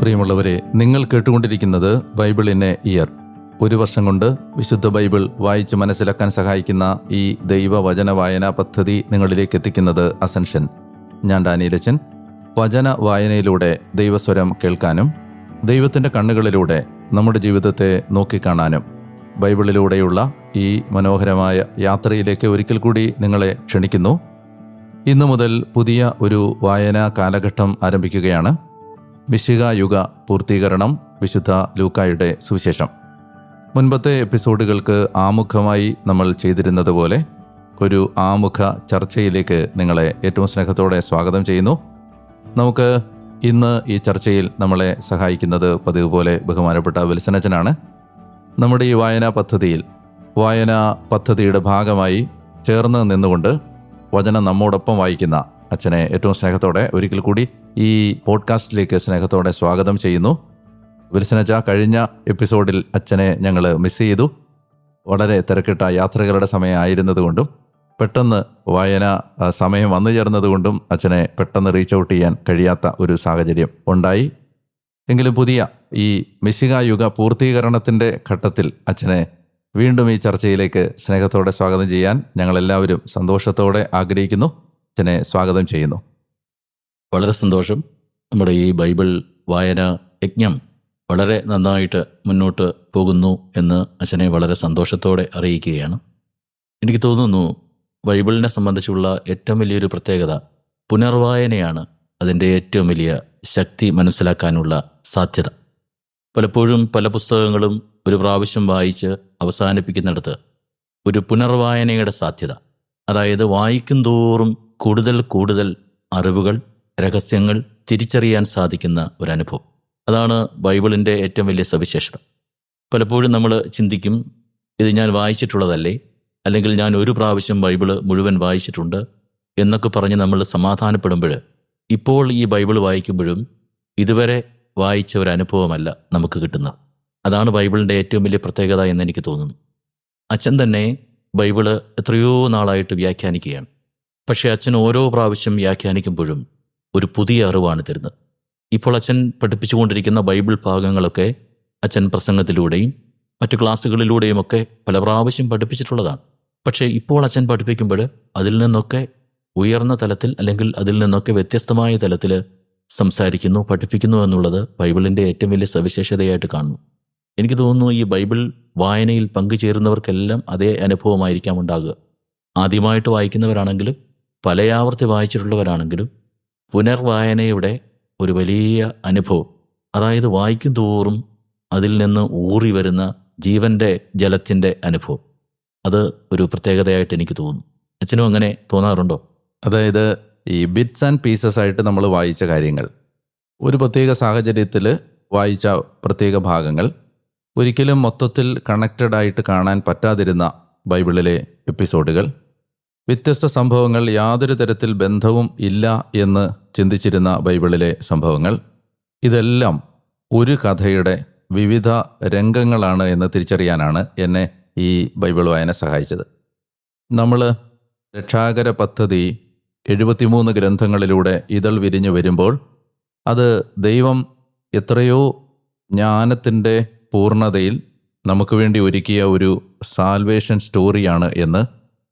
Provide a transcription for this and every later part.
പ്രിയമുള്ളവരെ, നിങ്ങൾ കേട്ടുകൊണ്ടിരിക്കുന്നത് ബൈബിൾ ഇൻ എ ഇയർ. ഒരു വർഷം കൊണ്ട് വിശുദ്ധ ബൈബിൾ വായിച്ച് മനസ്സിലാക്കാൻ സഹായിക്കുന്ന ഈ ദൈവവചന വായനാ പദ്ധതി നിങ്ങളിലേക്ക് എത്തിക്കുന്നത് അസൻഷൻ. ഞാൻ ഡാനിയലച്ചൻ. വചന വായനയിലൂടെ ദൈവസ്വരം കേൾക്കാനും ദൈവത്തിൻ്റെ കണ്ണുകളിലൂടെ നമ്മുടെ ജീവിതത്തെ നോക്കിക്കാണാനും ബൈബിളിലൂടെയുള്ള ഈ മനോഹരമായ യാത്രയിലേക്ക് ഒരിക്കൽ കൂടി നിങ്ങളെ ക്ഷണിക്കുന്നു. ഇന്നു മുതൽ പുതിയ ഒരു വായനാ കാലഘട്ടം ആരംഭിക്കുകയാണ്. മിശിഹായുഗ പൂർത്തീകരണം, വിശുദ്ധ ലൂക്കായുടെ സുവിശേഷം. മുൻപത്തെ എപ്പിസോഡുകൾക്ക് ആമുഖമായി നമ്മൾ ചെയ്തിരുന്നത് പോലെ ഒരു ആമുഖ ചർച്ചയിലേക്ക് നിങ്ങളെ ഏറ്റവും സ്നേഹത്തോടെ സ്വാഗതം ചെയ്യുന്നു. നമുക്ക് ഇന്ന് ഈ ചർച്ചയിൽ നമ്മളെ സഹായിക്കുന്നത് പതിവ് പോലെ ബഹുമാനപ്പെട്ട വിൽസനച്ചനാണ്. നമ്മുടെ ഈ വായനാ പദ്ധതിയുടെ ഭാഗമായി ചേർന്ന് നിന്നുകൊണ്ട് വചനം നമ്മോടൊപ്പം വായിക്കുന്ന അച്ഛനെ ഏറ്റവും സ്നേഹത്തോടെ ഒരിക്കൽ കൂടി ഈ പോഡ്കാസ്റ്റിലേക്ക് സ്നേഹത്തോടെ സ്വാഗതം ചെയ്യുന്നു. വിൽസനച്ച, കഴിഞ്ഞ എപ്പിസോഡിൽ അച്ഛനെ ഞങ്ങൾ മിസ് ചെയ്തു. വളരെ തിരക്കിട്ട യാത്രകളുടെ സമയമായിരുന്നതുകൊണ്ടും പെട്ടെന്ന് വായന സമയം വന്നു ചേർന്നതുകൊണ്ടും അച്ഛനെ പെട്ടെന്ന് റീച്ച് ഔട്ട് ചെയ്യാൻ കഴിയാത്ത ഒരു സാഹചര്യം ഉണ്ടായി. എങ്കിലും പുതിയ ഈ മിശിഹായുഗ പൂർത്തീകരണത്തിൻ്റെ ഘട്ടത്തിൽ അച്ഛനെ വീണ്ടും ഈ ചർച്ചയിലേക്ക് സ്നേഹത്തോടെ സ്വാഗതം ചെയ്യാൻ ഞങ്ങളെല്ലാവരും സന്തോഷത്തോടെ ആഗ്രഹിക്കുന്നു. അച്ഛനെ സ്വാഗതം ചെയ്യുന്നു. വളരെ സന്തോഷം. നമ്മുടെ ഈ ബൈബിൾ വായന യജ്ഞം വളരെ നന്നായിട്ട് മുന്നോട്ട് പോകുന്നു എന്ന് അച്ഛനെ വളരെ സന്തോഷത്തോടെ അറിയിക്കുകയാണ്. എനിക്ക് തോന്നുന്നു ബൈബിളിനെ സംബന്ധിച്ചുള്ള ഏറ്റവും വലിയൊരു പ്രത്യേകത പുനർവായനയാണ്. അതിൻ്റെ ഏറ്റവും വലിയ ശക്തി മനസ്സിലാക്കാനുള്ള സാധ്യത. പലപ്പോഴും പല പുസ്തകങ്ങളും ഒരു പ്രാവശ്യം വായിച്ച് അവസാനിപ്പിക്കുന്നിടത്ത് ഒരു പുനർവായനയുടെ സാധ്യത, അതായത് വായിക്കും തോറും കൂടുതൽ അറിവുകൾ, രഹസ്യങ്ങൾ തിരിച്ചറിയാൻ സാധിക്കുന്ന ഒരനുഭവം. അതാണ് ബൈബിളിൻ്റെ ഏറ്റവും വലിയ സവിശേഷത. പലപ്പോഴും നമ്മൾ ചിന്തിക്കും, ഇത് ഞാൻ വായിച്ചിട്ടുള്ളതല്ലേ, അല്ലെങ്കിൽ ഞാൻ ഒരു പ്രാവശ്യം ബൈബിള് മുഴുവൻ വായിച്ചിട്ടുണ്ട് എന്നൊക്കെ പറഞ്ഞ് നമ്മൾ സമാധാനപ്പെടുമ്പോൾ ഇപ്പോൾ ഈ ബൈബിൾ വായിക്കുമ്പോഴും ഇതുവരെ വായിച്ച ഒരു അനുഭവമല്ല നമുക്ക് കിട്ടുന്നത്. അതാണ് ബൈബിളിൻ്റെ ഏറ്റവും വലിയ പ്രത്യേകത എന്ന് എനിക്ക് തോന്നുന്നു. അച്ഛൻ തന്നെ ബൈബിള് എത്രയോ നാളായിട്ട് വ്യാഖ്യാനിക്കുകയാണ്. പക്ഷേ അച്ഛൻ ഓരോ പ്രാവശ്യം വ്യാഖ്യാനിക്കുമ്പോഴും ഒരു പുതിയ അറിവാണ് തരുന്നത്. ഇപ്പോൾ അച്ഛൻ പഠിപ്പിച്ചുകൊണ്ടിരിക്കുന്ന ബൈബിൾ ഭാഗങ്ങളൊക്കെ അച്ഛൻ പ്രസംഗത്തിലൂടെയും മറ്റു ക്ലാസ്സുകളിലൂടെയുമൊക്കെ പല പ്രാവശ്യം പഠിപ്പിച്ചിട്ടുള്ളതാണ്. പക്ഷേ ഇപ്പോൾ അച്ഛൻ പഠിപ്പിക്കുമ്പോൾ അതിൽ നിന്നൊക്കെ ഉയർന്ന തലത്തിൽ, അല്ലെങ്കിൽ അതിൽ നിന്നൊക്കെ വ്യത്യസ്തമായ തലത്തിൽ സംസാരിക്കുന്നു, പഠിപ്പിക്കുന്നു എന്നുള്ളത് ബൈബിളിൻ്റെ ഏറ്റവും വലിയ സവിശേഷതയായിട്ട് കാണുന്നു. എനിക്ക് തോന്നുന്നു ഈ ബൈബിൾ വായനയിൽ പങ്കുചേരുന്നവർക്കെല്ലാം അതേ അനുഭവമായിരിക്കാം ഉണ്ടാകുക. ആദ്യമായിട്ട് വായിക്കുന്നവരാണെങ്കിലും പലയാവർത്തി വായിച്ചിട്ടുള്ളവരാണെങ്കിലും പുനർവായനയുടെ ഒരു വലിയ അനുഭവം, അതായത് വായിക്കും തോറും അതിൽ നിന്ന് ഊറി വരുന്ന ജീവൻ്റെ ജലത്തിൻ്റെ അനുഭവം, അത് ഒരു പ്രത്യേകതയായിട്ട് എനിക്ക് തോന്നുന്നു. അച്ഛനും അങ്ങനെ തോന്നാറുണ്ടോ? അതായത് ഈ ബിറ്റ്സ് ആൻഡ് പീസസ് ആയിട്ട് നമ്മൾ വായിച്ച കാര്യങ്ങൾ, ഒരു പ്രത്യേക സാഹചര്യത്തിൽ വായിച്ച പ്രത്യേക ഭാഗങ്ങൾ, ഒരിക്കലും മൊത്തത്തിൽ കണക്റ്റഡ് ആയിട്ട് കാണാൻ പറ്റാതിരുന്ന ബൈബിളിലെ എപ്പിസോഡുകൾ, വ്യത്യസ്ത സംഭവങ്ങൾ, യാതൊരു തരത്തിൽ ബന്ധവും ഇല്ല എന്ന് ചിന്തിച്ചിരുന്ന ബൈബിളിലെ സംഭവങ്ങൾ, ഇതെല്ലാം ഒരു കഥയുടെ വിവിധ രംഗങ്ങളാണ് എന്ന് തിരിച്ചറിയാനാണ് എന്നെ ഈ ബൈബിൾ വായന സഹായിച്ചത്. നമ്മൾ രക്ഷാകര പദ്ധതി 73 ഗ്രന്ഥങ്ങളിലൂടെ ഇതൾ വിരിഞ്ഞു വരുമ്പോൾ അത് ദൈവം എത്രയോ ജ്ഞാനത്തിൻ്റെ പൂർണ്ണതയിൽ നമുക്ക് വേണ്ടി ഒരുക്കിയ ഒരു സാൽവേഷൻ സ്റ്റോറിയാണ് എന്ന്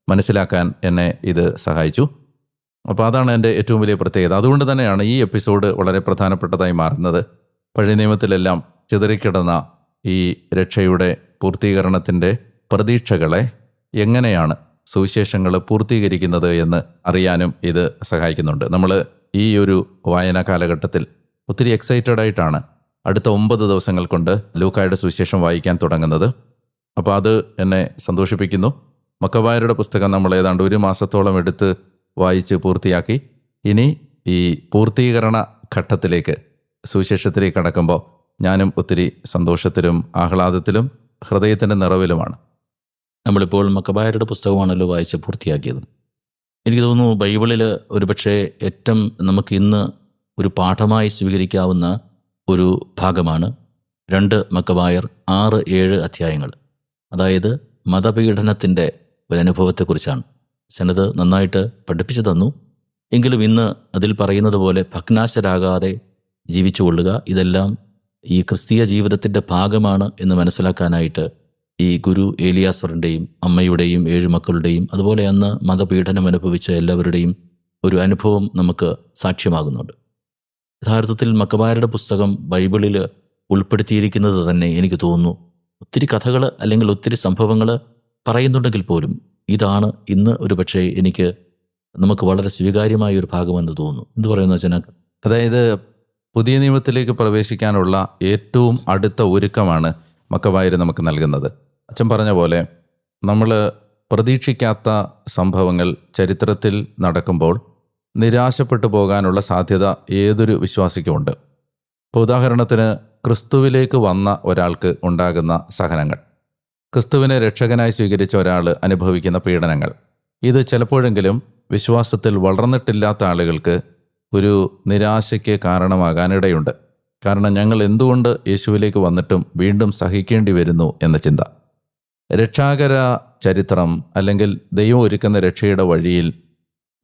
മനസ്സിലാക്കാൻ എന്നെ ഇത് സഹായിച്ചു. അപ്പോൾ അതാണ് എൻ്റെ ഏറ്റവും വലിയ പ്രത്യേകത. അതുകൊണ്ട് തന്നെയാണ് ഈ എപ്പിസോഡ് വളരെ പ്രധാനപ്പെട്ടതായി മാറുന്നത്. പഴയ നിയമത്തിലെല്ലാം ചിതറിക്കിടന്ന ഈ രക്ഷയുടെ പൂർത്തീകരണത്തിൻ്റെ പ്രതീക്ഷകളെ എങ്ങനെയാണ് സുവിശേഷങ്ങൾ പൂർത്തീകരിക്കുന്നത് എന്ന് അറിയാനും ഇത് സഹായിക്കുന്നുണ്ട്. നമ്മൾ ഈ ഒരു വായനാ കാലഘട്ടത്തിൽ ഒത്തിരി എക്സൈറ്റഡ് ആയിട്ടാണ് അടുത്ത 9 ദിവസങ്ങൾ കൊണ്ട് ലൂക്കായുടെ സുവിശേഷം വായിക്കാൻ തുടങ്ങുന്നത്. അപ്പോൾ അത് എന്നെ സന്തോഷിപ്പിക്കുന്നു. മക്കബായരുടെ പുസ്തകം നമ്മൾ ഏതാണ്ട് 1 മാസത്തോളം എടുത്ത് വായിച്ച് പൂർത്തിയാക്കി. ഇനി ഈ പൂർത്തീകരണ ഘട്ടത്തിലേക്ക്, സുവിശേഷത്തിലേക്ക് കടക്കുമ്പോൾ ഞാനും ഒത്തിരി സന്തോഷത്തിലും ആഹ്ലാദത്തിലും ഹൃദയത്തിൻ്റെ നിറവിലുമാണ്. നമ്മളിപ്പോൾ മക്കബായരുടെ പുസ്തകമാണല്ലോ വായിച്ച് പൂർത്തിയാക്കിയത്. എനിക്ക് തോന്നുന്നു ബൈബിളിൽ ഒരുപക്ഷെ ഏറ്റവും നമുക്ക് ഇന്ന് ഒരു പാഠമായി സ്വീകരിക്കാവുന്ന ഒരു ഭാഗമാണ് 2 മക്കബായർ 6-7 അധ്യായങ്ങൾ. അതായത് മതപീഡനത്തിൻ്റെ ഒരനുഭവത്തെക്കുറിച്ചാണ്. ചെന്നത് നന്നായിട്ട് പഠിപ്പിച്ചു തന്നു. എങ്കിലും ഇന്ന് അതിൽ പറയുന്നത് പോലെ ഭഗ്നാശരാകാതെ ജീവിച്ചു കൊള്ളുക. ഇതെല്ലാം ഈ ക്രിസ്തീയ ജീവിതത്തിൻ്റെ ഭാഗമാണ് എന്ന് മനസ്സിലാക്കാനായിട്ട് ഈ ഗുരു ഏലിയാസറിൻ്റെയും അമ്മയുടെയും 7 മക്കളുടെയും അതുപോലെ അന്ന് മതപീഡനം അനുഭവിച്ച എല്ലാവരുടെയും ഒരു അനുഭവം നമുക്ക് സാക്ഷ്യമാകുന്നുണ്ട്. യഥാർത്ഥത്തിൽ മക്കബായരുടെ പുസ്തകം ബൈബിളിൽ ഉൾപ്പെടുത്തിയിരിക്കുന്നത് തന്നെ എനിക്ക് തോന്നുന്നു ഒത്തിരി കഥകൾ അല്ലെങ്കിൽ ഒത്തിരി സംഭവങ്ങൾ പറയുന്നുണ്ടെങ്കിൽ പോലും ഇതാണ് ഇന്ന് ഒരു പക്ഷേ നമുക്ക് വളരെ സ്വീകാര്യമായ ഒരു ഭാഗമെന്ന് തോന്നുന്നു. എന്ത് പറയുന്നു അച്ഛനക്ക്? അതായത് പുതിയ നിയമത്തിലേക്ക് പ്രവേശിക്കാനുള്ള ഏറ്റവും അടുത്ത ഒരുക്കമാണ് മക്കബായർ നമുക്ക് നൽകുന്നത്. അച്ഛൻ പറഞ്ഞ പോലെ നമ്മൾ പ്രതീക്ഷിക്കാത്ത സംഭവങ്ങൾ ചരിത്രത്തിൽ നടക്കുമ്പോൾ നിരാശപ്പെട്ടു പോകാനുള്ള സാധ്യത ഏതൊരു വിശ്വാസിക്കുമുണ്ട്. ഇപ്പോൾ ഉദാഹരണത്തിന് ക്രിസ്തുവിലേക്ക് വന്ന ഒരാൾക്ക് ഉണ്ടാകുന്ന സഹനങ്ങൾ, ക്രിസ്തുവിനെ രക്ഷകനായി സ്വീകരിച്ച ഒരാൾ അനുഭവിക്കുന്ന പീഡനങ്ങൾ, ഇത് ചിലപ്പോഴെങ്കിലും വിശ്വാസത്തിൽ വളർന്നിട്ടില്ലാത്ത ആളുകൾക്ക് ഒരു നിരാശയ്ക്ക് കാരണമാകാനിടയുണ്ട്. കാരണം ഞങ്ങൾ എന്തുകൊണ്ട് യേശുവിലേക്ക് വന്നിട്ടും വീണ്ടും സഹിക്കേണ്ടി വരുന്നു എന്ന ചിന്ത. രക്ഷാകര ചരിത്രം അല്ലെങ്കിൽ ദൈവം ഒരുക്കുന്ന രക്ഷയുടെ വഴിയിൽ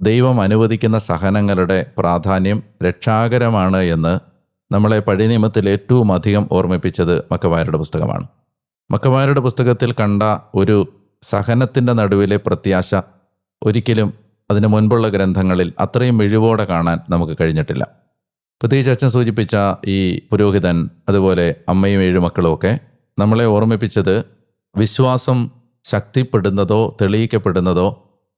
ദൈവം അനുവദിക്കുന്ന സഹനങ്ങളുടെ പ്രാധാന്യം രക്ഷാകരമാണ് എന്ന് നമ്മളെ പഴയ നിയമത്തിൽ ഏറ്റവും അധികം ഓർമ്മിപ്പിച്ചത് മക്കബായരുടെ പുസ്തകമാണ്. മക്കബായരുടെ പുസ്തകത്തിൽ കണ്ട ഒരു സഹനത്തിൻ്റെ നടുവിലെ പ്രത്യാശ ഒരിക്കലും അതിന് മുൻപുള്ള ഗ്രന്ഥങ്ങളിൽ അത്രയും മിഴിവോടെ കാണാൻ നമുക്ക് കഴിഞ്ഞിട്ടില്ല. പ്രത്യേകിച്ച് അച്ഛൻ സൂചിപ്പിച്ച ഈ പുരോഹിതൻ അതുപോലെ അമ്മയും 7 മക്കളുമൊക്കെ നമ്മളെ ഓർമ്മിപ്പിച്ചത് വിശ്വാസം ശക്തിപ്പെടുന്നതോ തെളിയിക്കപ്പെടുന്നതോ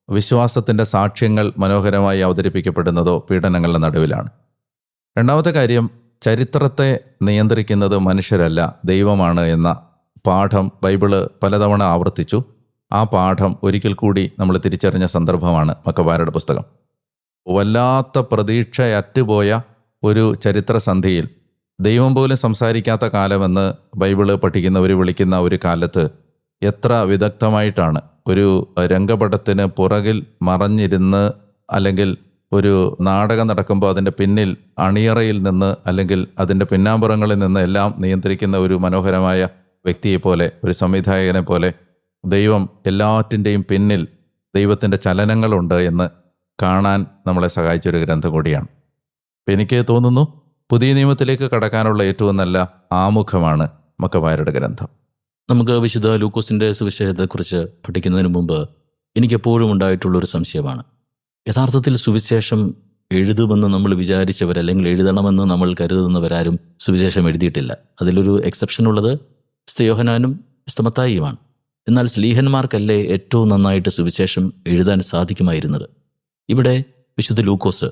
വിശ്വാസത്തിൻ്റെ സാക്ഷ്യങ്ങൾ മനോഹരമായി അവതരിപ്പിക്കപ്പെടുന്നതോ പീഡനങ്ങളുടെ നടുവിലാണ്. രണ്ടാമത്തെ കാര്യം, ചരിത്രത്തെ നിയന്ത്രിക്കുന്നത് മനുഷ്യരല്ല ദൈവമാണ് എന്ന പാഠം ബൈബിള് പലതവണ ആവർത്തിച്ചു. ആ പാഠം ഒരിക്കൽ കൂടി നമ്മൾ തിരിച്ചറിഞ്ഞ സന്ദർഭമാണ് മക്കബായരുടെ പുസ്തകം. വല്ലാത്ത പ്രതീക്ഷയറ്റുപോയ ഒരു ചരിത്രസന്ധിയിൽ ദൈവം പോലും സംസാരിക്കാത്ത കാലമെന്ന് ബൈബിള് പഠിക്കുന്നവർ വിളിക്കുന്ന ഒരു കാലത്ത് എത്ര വിദഗ്ധമായിട്ടാണ് ഒരു രംഗപടത്തിന് പുറകിൽ മറഞ്ഞിരുന്ന് അല്ലെങ്കിൽ ഒരു നാടകം നടക്കുമ്പോൾ അതിൻ്റെ പിന്നിൽ അണിയറയിൽ നിന്ന് അല്ലെങ്കിൽ അതിൻ്റെ പിന്നാമ്പുറങ്ങളിൽ നിന്ന് എല്ലാം നിയന്ത്രിക്കുന്ന ഒരു മനോഹരമായ വ്യക്തിയെപ്പോലെ, ഒരു സംവിധായകനെ പോലെ ദൈവം എല്ലാറ്റിൻ്റെയും പിന്നിൽ ദൈവത്തിൻ്റെ ചലനങ്ങളുണ്ട് എന്ന് കാണാൻ നമ്മളെ സഹായിച്ചൊരു ഗ്രന്ഥം കൂടിയാണ്. എനിക്ക് തോന്നുന്നു പുതിയ നിയമത്തിലേക്ക് കടക്കാനുള്ള ഏറ്റവും നല്ല ആമുഖമാണ് മക്കബായരുടെ ഗ്രന്ഥം. നമുക്ക് വിശുദ്ധ ലൂക്കോസിൻ്റെ സുവിശേഷത്തെക്കുറിച്ച് പഠിക്കുന്നതിന് മുമ്പ് എനിക്കെപ്പോഴും ഉണ്ടായിട്ടുള്ളൊരു സംശയമാണ്. യഥാർത്ഥത്തിൽ സുവിശേഷം എഴുതുമെന്ന് നമ്മൾ വിചാരിച്ചവർ അല്ലെങ്കിൽ എഴുതണമെന്ന് നമ്മൾ കരുതുന്നവരാരും സുവിശേഷം എഴുതിയിട്ടില്ല. അതിലൊരു എക്സെപ്ഷൻ ഉള്ളത് വിശുദ്ധ യോഹന്നാനും വിശുദ്ധ മത്തായിയുമാണ്. എന്നാൽ സ്ലീഹന്മാർക്കല്ലേ ഏറ്റവും നന്നായിട്ട് സുവിശേഷം എഴുതാൻ സാധിക്കുമായിരുന്നത്. ഇവിടെ വിശുദ്ധ ലൂക്കോസ്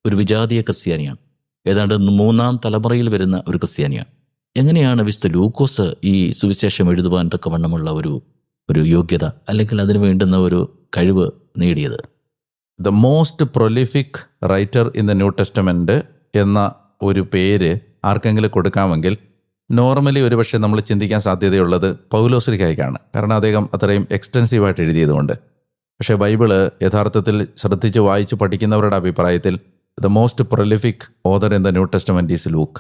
ഒരു വിജാതീയ ക്രിസ്ത്യാനിയാണ്. ഏതാണ്ട് 3-ാം തലമുറയിൽ വരുന്ന ഒരു ക്രിസ്ത്യാനിയാണ്. എങ്ങനെയാണ് വിശുദ്ധ ലൂക്കോസ് ഈ സുവിശേഷം എഴുതുവാൻ തക്കവണ്ണമുള്ള ഒരു യോഗ്യത അല്ലെങ്കിൽ അതിന് വേണ്ടുന്ന ഒരു കഴിവ് നേടിയത്? The most prolific writer in the new testament എന്ന ഒരു പേര് ആർക്കെങ്കിലും കൊടുക്കാമെങ്കിൽ നോർമലി ഒരുപക്ഷെ നമ്മൾ ചിന്തിക്കാൻ സാധ്യതയുള്ളത് പൗലോസ്ലിഹായ്ക്കാണ്. കാരണം അദ്ദേഹം അത്രയും എക്സ്റ്റൻസീവായിട്ട് എഴുതിയതുകൊണ്ട്. പക്ഷേ ബൈബിള് യഥാർത്ഥത്തിൽ ശ്രദ്ധിച്ച് വായിച്ച് പഠിക്കുന്നവരുടെ അഭിപ്രായത്തിൽ the most prolific author in the new testament is Luke.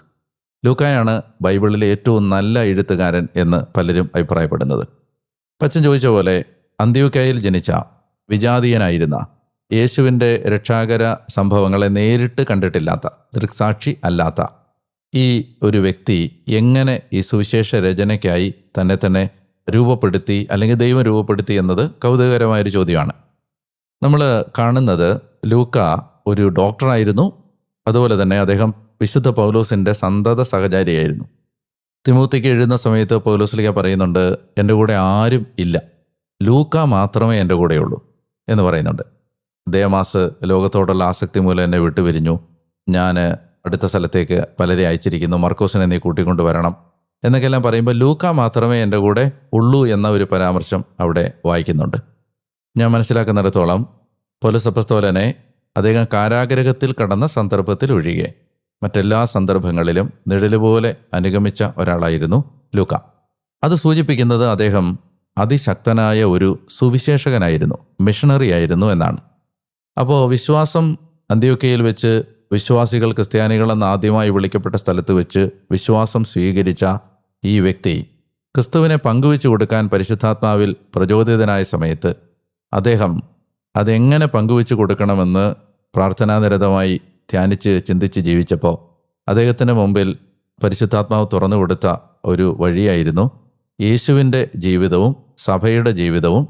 ലൂക്കായാണ് ബൈബിളിലെ ഏറ്റവും നല്ല എഴുത്തുകാരൻ എന്ന് പലരും അഭിപ്രായപ്പെടുന്നത്. അച്ഛൻ ചോദിച്ച പോലെ അന്ത്യോക്യയിൽ ജനിച്ച വിജാതീയനായിരുന്ന യേശുവിൻ്റെ രക്ഷാകര സംഭവങ്ങളെ നേരിട്ട് കണ്ടിട്ടില്ലാത്ത, ദൃക്സാക്ഷി അല്ലാത്ത ഈ ഒരു വ്യക്തി എങ്ങനെ ഈ സുവിശേഷ രചനയ്ക്കായി തന്നെ രൂപപ്പെടുത്തി അല്ലെങ്കിൽ ദൈവം രൂപപ്പെടുത്തി എന്നത് കൗതുകകരമായൊരു ചോദ്യമാണ്. നമ്മൾ കാണുന്നത് ലൂക്ക ഒരു ഡോക്ടറായിരുന്നു. അതുപോലെ തന്നെ അദ്ദേഹം വിശുദ്ധ പൗലോസിൻ്റെ സന്തത സഹചാരിയായിരുന്നു. തിമോത്തിക്ക് എഴുതുന്ന സമയത്ത് പൗലോസ്ലിഹ പറയുന്നുണ്ട്, എൻ്റെ കൂടെ ആരും ഇല്ല, ലൂക്ക മാത്രമേ എൻ്റെ കൂടെയുള്ളൂ എന്ന് പറയുന്നുണ്ട്. ദേമാസ് ലോകത്തോടുള്ള ആസക്തി മൂലം എന്നെ വിട്ടുപിരിഞ്ഞു, ഞാൻ അടുത്ത സ്ഥലത്തേക്ക് പലരെ അയച്ചിരിക്കുന്നു, മർക്കോസിനെ നീ കൂട്ടിക്കൊണ്ട് വരണം എന്നൊക്കെല്ലാം പറയുമ്പോൾ ലൂക്ക മാത്രമേ എൻ്റെ കൂടെ ഉള്ളൂ എന്ന ഒരു പരാമർശം അവിടെ വായിക്കുന്നുണ്ട്. ഞാൻ മനസ്സിലാക്കുന്നിടത്തോളം പൗലോസ് അപ്പോസ്തലനെ അദ്ദേഹം കാരാഗ്രഹത്തിൽ കടന്ന സന്ദർഭത്തിൽ ഒഴികെ മറ്റെല്ലാ സന്ദർഭങ്ങളിലും നിഴലുപോലെ അനുഗമിച്ച ഒരാളായിരുന്നു ലൂക്ക. അത് സൂചിപ്പിക്കുന്നത് അദ്ദേഹം അതിശക്തനായ ഒരു സുവിശേഷകനായിരുന്നു, മിഷണറി ആയിരുന്നു എന്നാണ്. അപ്പോൾ വിശ്വാസം അന്ത്യോക്യയിൽ വെച്ച് വിശ്വാസികൾ ക്രിസ്ത്യാനികളെന്ന് ആദ്യമായി വിളിക്കപ്പെട്ട സ്ഥലത്ത് വെച്ച് വിശ്വാസം സ്വീകരിച്ച ഈ വ്യക്തി ക്രിസ്തുവിനെ പങ്കുവെച്ചു കൊടുക്കാൻ പരിശുദ്ധാത്മാവിൽ പ്രചോദിതനായ സമയത്ത് അദ്ദേഹം അതെങ്ങനെ പങ്കുവെച്ചു കൊടുക്കണമെന്ന് പ്രാർത്ഥനാനിരതമായി ധ്യാനിച്ച് ചിന്തിച്ച് ജീവിച്ചപ്പോൾ അദ്ദേഹത്തിന് മുമ്പിൽ പരിശുദ്ധാത്മാവ് തുറന്നു കൊടുത്ത ഒരു വഴിയായിരുന്നു യേശുവിൻ്റെ ജീവിതവും സഭയുടെ ജീവിതവും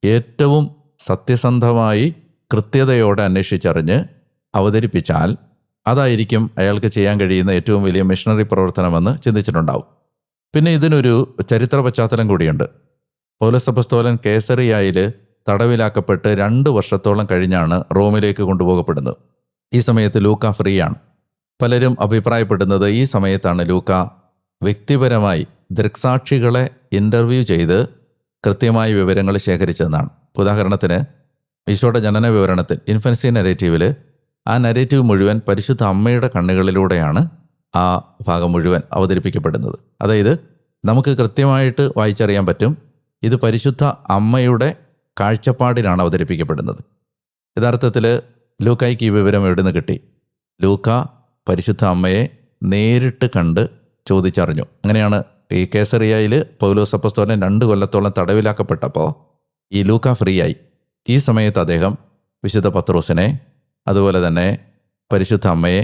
ഏറ്റവും സത്യസന്ധമായി കൃത്യതയോടെ അന്വേഷിച്ചറിഞ്ഞ് അവതരിപ്പിച്ചാൽ അതായിരിക്കും അയാൾക്ക് ചെയ്യാൻ കഴിയുന്ന ഏറ്റവും വലിയ മിഷണറി പ്രവർത്തനമെന്ന് ചിന്തിച്ചിട്ടുണ്ടാവും. പിന്നെ ഇതിനൊരു ചരിത്ര പശ്ചാത്തലം കൂടിയുണ്ട്. പൗലോസ് അപ്പോസ്തലൻ കേസറിയായിൽ തടവിലാക്കപ്പെട്ട് 2 വർഷത്തോളം കഴിഞ്ഞാണ് റോമിലേക്ക് കൊണ്ടുപോകപ്പെടുന്നത്. ഈ സമയത്ത് ലൂക്ക ഫ്രീ ആണ്. പലരും അഭിപ്രായപ്പെടുന്നത് ഈ സമയത്താണ് ലൂക്ക വ്യക്തിപരമായി ദൃക്സാക്ഷികളെ ഇൻ്റർവ്യൂ ചെയ്ത് കൃത്യമായ വിവരങ്ങൾ ശേഖരിച്ചതെന്നാണ്. ഉദാഹരണത്തിന് ഈശോയുടെ ജനന വിവരണത്തിൽ ഇൻഫൻസി നരേറ്റീവിൽ ആ നരേറ്റീവ് മുഴുവൻ പരിശുദ്ധ അമ്മയുടെ കണ്ണുകളിലൂടെയാണ് ആ ഭാഗം മുഴുവൻ അവതരിപ്പിക്കപ്പെടുന്നത്. അതായത് നമുക്ക് കൃത്യമായിട്ട് വായിച്ചറിയാൻ പറ്റും ഇത് പരിശുദ്ധ അമ്മയുടെ കാഴ്ചപ്പാടിലാണ് അവതരിപ്പിക്കപ്പെടുന്നത്. യഥാർത്ഥത്തിൽ ലൂക്കായ്ക്ക് ഈ വിവരം എവിടെ നിന്ന് കിട്ടി? ലൂക്ക പരിശുദ്ധ അമ്മയെ നേരിട്ട് കണ്ട് ചോദിച്ചറിഞ്ഞു. അങ്ങനെയാണ് ഈ കേസറിയയിൽ പൗലോസ് അപ്പോസ്തലൻ 2 കൊല്ലത്തോളം തടവിലാക്കപ്പെട്ടപ്പോൾ ഈ ലൂക്ക ഫ്രീ ആയി. ഈ സമയത്ത് അദ്ദേഹം വിശുദ്ധ പത്രോസിനെ, അതുപോലെ തന്നെ പരിശുദ്ധ അമ്മയെ,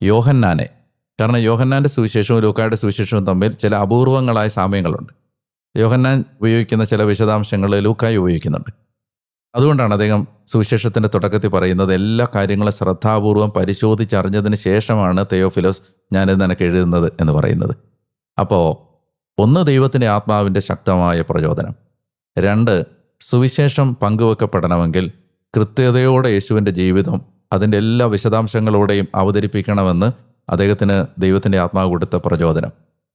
യോഹന്നാനെ, കാരണം യോഹന്നാൻ്റെ സുവിശേഷവും ലൂക്കായുടെ സുവിശേഷവും തമ്മിൽ ചില അപൂർവങ്ങളായ സാമ്യങ്ങളുണ്ട്. യോഹന്നാൻ ഉപയോഗിക്കുന്ന ചില വിശദാംശങ്ങൾ ലൂക്കായി ഉപയോഗിക്കുന്നുണ്ട്. അതുകൊണ്ടാണ് അദ്ദേഹം സുവിശേഷത്തിൻ്റെ തുടക്കത്തിൽ പറയുന്നത് എല്ലാ കാര്യങ്ങളും ശ്രദ്ധാപൂർവം പരിശോധിച്ചറിഞ്ഞതിന് ശേഷമാണ് തെയോഫിലോസ് ഞാനിത് നിനക്ക് എഴുതുന്നത് എന്ന് പറയുന്നത്. അപ്പോൾ 1 ദൈവത്തിൻ്റെ ആത്മാവിൻ്റെ ശക്തമായ പ്രചോദനം, 2 സുവിശേഷം പങ്കുവെക്കപ്പെടണമെങ്കിൽ കൃത്യതയോടെ യേശുവിൻ്റെ ജീവിതം അതിൻ്റെ എല്ലാ വിശദാംശങ്ങളോടെയും അവതരിപ്പിക്കണമെന്ന് അദ്ദേഹത്തിന് ദൈവത്തിൻ്റെ ആത്മാവ് കൊടുത്ത പ്രചോദനം.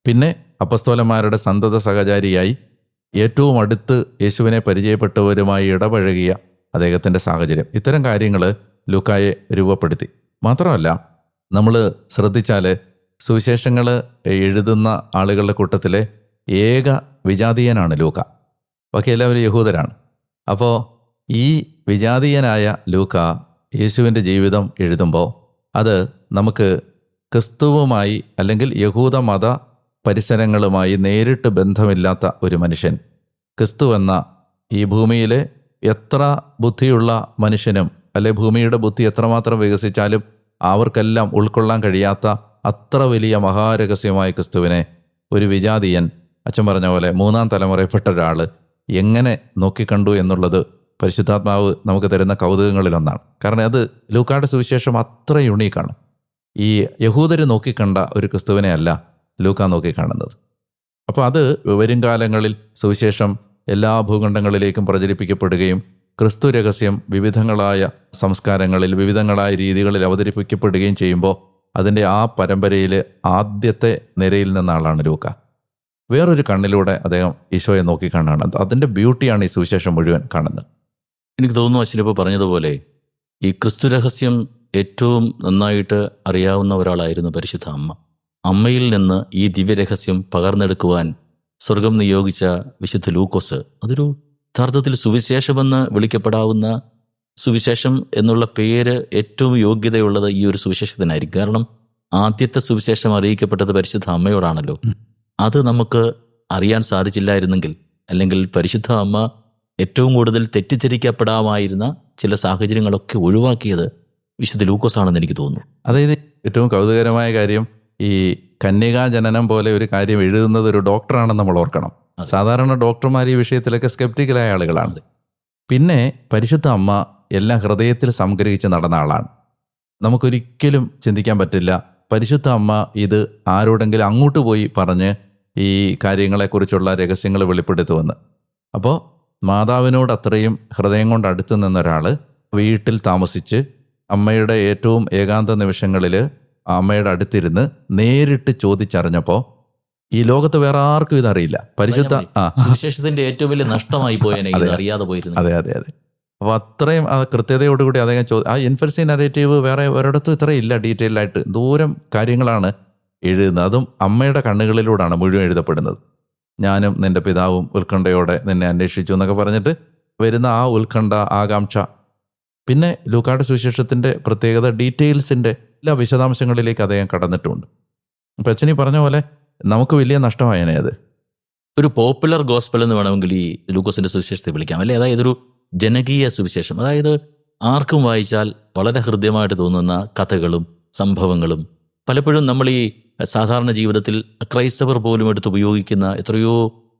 പിന്നെ അപ്പസ്തോലന്മാരുടെ സന്തത സഹചാരിയായി ഏറ്റവും അടുത്ത് യേശുവിനെ പരിചയപ്പെട്ടവരുമായി ഇടപഴകിയ അദ്ദേഹത്തിൻ്റെ സാഹചര്യം, ഇത്തരം കാര്യങ്ങൾ ലൂക്കായെ രൂപപ്പെടുത്തി. മാത്രമല്ല നമ്മൾ ശ്രദ്ധിച്ചാൽ സുവിശേഷങ്ങൾ എഴുതുന്ന ആളുകളുടെ കൂട്ടത്തിലെ ഏക വിജാതീയനാണ് ലൂക്ക. ബാക്കി എല്ലാവരും യഹൂദരാണ്. അപ്പോൾ ഈ വിജാതീയനായ ലൂക്ക യേശുവിൻ്റെ ജീവിതം എഴുതുമ്പോൾ അത് നമുക്ക് ക്രിസ്തുവുമായി അല്ലെങ്കിൽ യഹൂദ മത പരിസരങ്ങളുമായി നേരിട്ട് ബന്ധമില്ലാത്ത ഒരു മനുഷ്യൻ, ക്രിസ്തു എന്ന ഈ ഭൂമിയിലെ എത്ര ബുദ്ധിയുള്ള മനുഷ്യനും അല്ലെ ഭൂമിയുടെ ബുദ്ധി എത്രമാത്രം വികസിച്ചാലും അവർക്കെല്ലാം ഉൾക്കൊള്ളാൻ കഴിയാത്ത അത്ര വലിയ മഹാരഹസ്യമായ ക്രിസ്തുവിനെ ഒരു വിജാതീയൻ, അച്ഛൻ പറഞ്ഞ പോലെ 3ാം തലമുറയിൽപ്പെട്ട ഒരാൾ എങ്ങനെ നോക്കിക്കണ്ടു എന്നുള്ളത് പരിശുദ്ധാത്മാവ് നമുക്ക് തരുന്ന കൗതുകങ്ങളിലൊന്നാണ്. കാരണം അത് ലൂക്കായുടെ സുവിശേഷം അത്ര യുണീക്കാണ്. ഈ യഹൂദർ നോക്കിക്കണ്ട ഒരു ക്രിസ്തുവിനെ അല്ല ലൂക്ക നോക്കിക്കാണുന്നത്. അപ്പോൾ അത് വരും കാലങ്ങളിൽ സുവിശേഷം എല്ലാ ഭൂഖണ്ഡങ്ങളിലേക്കും പ്രചരിപ്പിക്കപ്പെടുകയും ക്രിസ്തു രഹസ്യം വിവിധങ്ങളായ സംസ്കാരങ്ങളിൽ വിവിധങ്ങളായ രീതികളിൽ അവതരിപ്പിക്കപ്പെടുകയും ചെയ്യുമ്പോൾ അതിൻ്റെ ആ പരമ്പരയിൽ ആദ്യത്തെ നിരയിൽ നിന്ന ആളാണ് ലൂക്ക. വേറൊരു കണ്ണിലൂടെ അദ്ദേഹം ഈശോയെ നോക്കിക്കാണാണ്. അതിൻ്റെ ബ്യൂട്ടിയാണ് ഈ സുവിശേഷം മുഴുവൻ കാണുന്നത്. എനിക്ക് തോന്നുന്നു അശ്വനിപ്പോൾ പറഞ്ഞതുപോലെ ഈ ക്രിസ്തു രഹസ്യം ഏറ്റവും നന്നായിട്ട് അറിയാവുന്ന ഒരാളായിരുന്നു പരിശുദ്ധ അമ്മ. അമ്മയിൽ നിന്ന് ഈ ദിവ്യരഹസ്യം പകർന്നെടുക്കുവാൻ സ്വർഗം നിയോഗിച്ച വിശുദ്ധ ലൂക്കോസ്, അതൊരു യഥാർത്ഥത്തിൽ സുവിശേഷമെന്ന് വിളിക്കപ്പെടാവുന്ന, സുവിശേഷം എന്നുള്ള പേര് ഏറ്റവും യോഗ്യതയുള്ളത് ഈ ഒരു സുവിശേഷത്തിനായിരിക്കും. കാരണം ആദ്യത്തെ സുവിശേഷം അറിയിക്കപ്പെട്ടത് പരിശുദ്ധ അമ്മയോടാണല്ലോ. അത് നമുക്ക് അറിയാൻ സാധിച്ചില്ലായിരുന്നെങ്കിൽ, അല്ലെങ്കിൽ പരിശുദ്ധ അമ്മ ഏറ്റവും കൂടുതൽ തെറ്റിദ്ധരിക്കപ്പെടാമായിരുന്ന ചില സാഹചര്യങ്ങളൊക്കെ ഒഴിവാക്കിയത് വിശുദ്ധ ലൂക്കോസാണെന്ന് എനിക്ക് തോന്നുന്നു. അതായത് ഏറ്റവും കൗതുകരമായ കാര്യം, ഈ കന്യകാജനനം പോലെ ഒരു കാര്യം എഴുതുന്നത് ഒരു ഡോക്ടറാണെന്ന് നമ്മൾ ഓർക്കണം. സാധാരണ ഡോക്ടർമാർ ഈ വിഷയത്തിലൊക്കെ സ്കെപ്റ്റിക്കലായ ആളുകളാണ്. പിന്നെ പരിശുദ്ധ അമ്മ എല്ലാം ഹൃദയത്തിൽ സംഗ്രഹിച്ച് നടന്ന ആളാണ്. നമുക്കൊരിക്കലും ചിന്തിക്കാൻ പറ്റില്ല പരിശുദ്ധ അമ്മ ഇത് ആരോടെങ്കിലും അങ്ങോട്ട് പോയി പറഞ്ഞ് ഈ കാര്യങ്ങളെക്കുറിച്ചുള്ള രഹസ്യങ്ങൾ വെളിപ്പെടുത്തുമെന്ന്. അപ്പോൾ മാതാവിനോട് അത്രയും ഹൃദയം കൊണ്ട് അടുത്ത് നിന്നൊരാൾ വീട്ടിൽ താമസിച്ച് അമ്മയുടെ ഏറ്റവും ഏകാന്ത നിമിഷങ്ങളിൽ അമ്മയുടെ അടുത്തിരുന്ന് നേരിട്ട് ചോദിച്ചറിഞ്ഞപ്പോൾ ഈ ലോകത്ത് വേറെ ആർക്കും ഇതറിയില്ല. പരിശുദ്ധ സുവിശേഷത്തിന്റെ ഏറ്റവും വലിയ നഷ്ടമായി പോയനെ അറിയാതെ പോയിരുന്നു. അതെ അതെ അതെ. അപ്പോൾ അത്രയും കൃത്യതയോടുകൂടി അദ്ദേഹം ആ ഇൻഫൻസി നരേറ്റീവ് വേറെ ഒരിടത്തും ഇത്രയും ഇല്ല. ഡീറ്റെയിൽ ആയിട്ട് ദൂരം കാര്യങ്ങളാണ് എഴുതുന്നത്. അതും അമ്മയുടെ കണ്ണുകളിലൂടെയാണ് മുഴുവൻ എഴുതപ്പെടുന്നത്. ഞാനും നിൻ്റെ പിതാവും ഉത്കണ്ഠയോടെ നിന്നെ അന്വേഷിച്ചു എന്നൊക്കെ പറഞ്ഞിട്ട് വരുന്ന ആ ഉത്കണ്ഠ, ആകാംക്ഷ. പിന്നെ ലൂക്കായുടെ സുവിശേഷത്തിൻ്റെ പ്രത്യേകത ഡീറ്റെയിൽസിൻ്റെ എല്ലാ വിശദാംശങ്ങളിലേക്ക് അദ്ദേഹം കടന്നിട്ടുണ്ട്. അപ്പം അച്ഛനീ പറഞ്ഞ പോലെ നമുക്ക് വലിയ നഷ്ടമായേനെ അത്. ഒരു പോപ്പുലർ ഗോസ്പൽ എന്ന് വേണമെങ്കിൽ ഈ ലൂക്കോസിന്റെ സുവിശേഷത്തെ വിളിക്കാം, അല്ലേ? അതായത് ഒരു ജനകീയ സുവിശേഷം. അതായത് ആർക്കും വായിച്ചാൽ വളരെ ഹൃദ്യമായിട്ട് തോന്നുന്ന കഥകളും സംഭവങ്ങളും പലപ്പോഴും നമ്മൾ ഈ സാധാരണ ജീവിതത്തിൽ ക്രൈസ്തവർ പോലും എടുത്ത് ഉപയോഗിക്കുന്ന എത്രയോ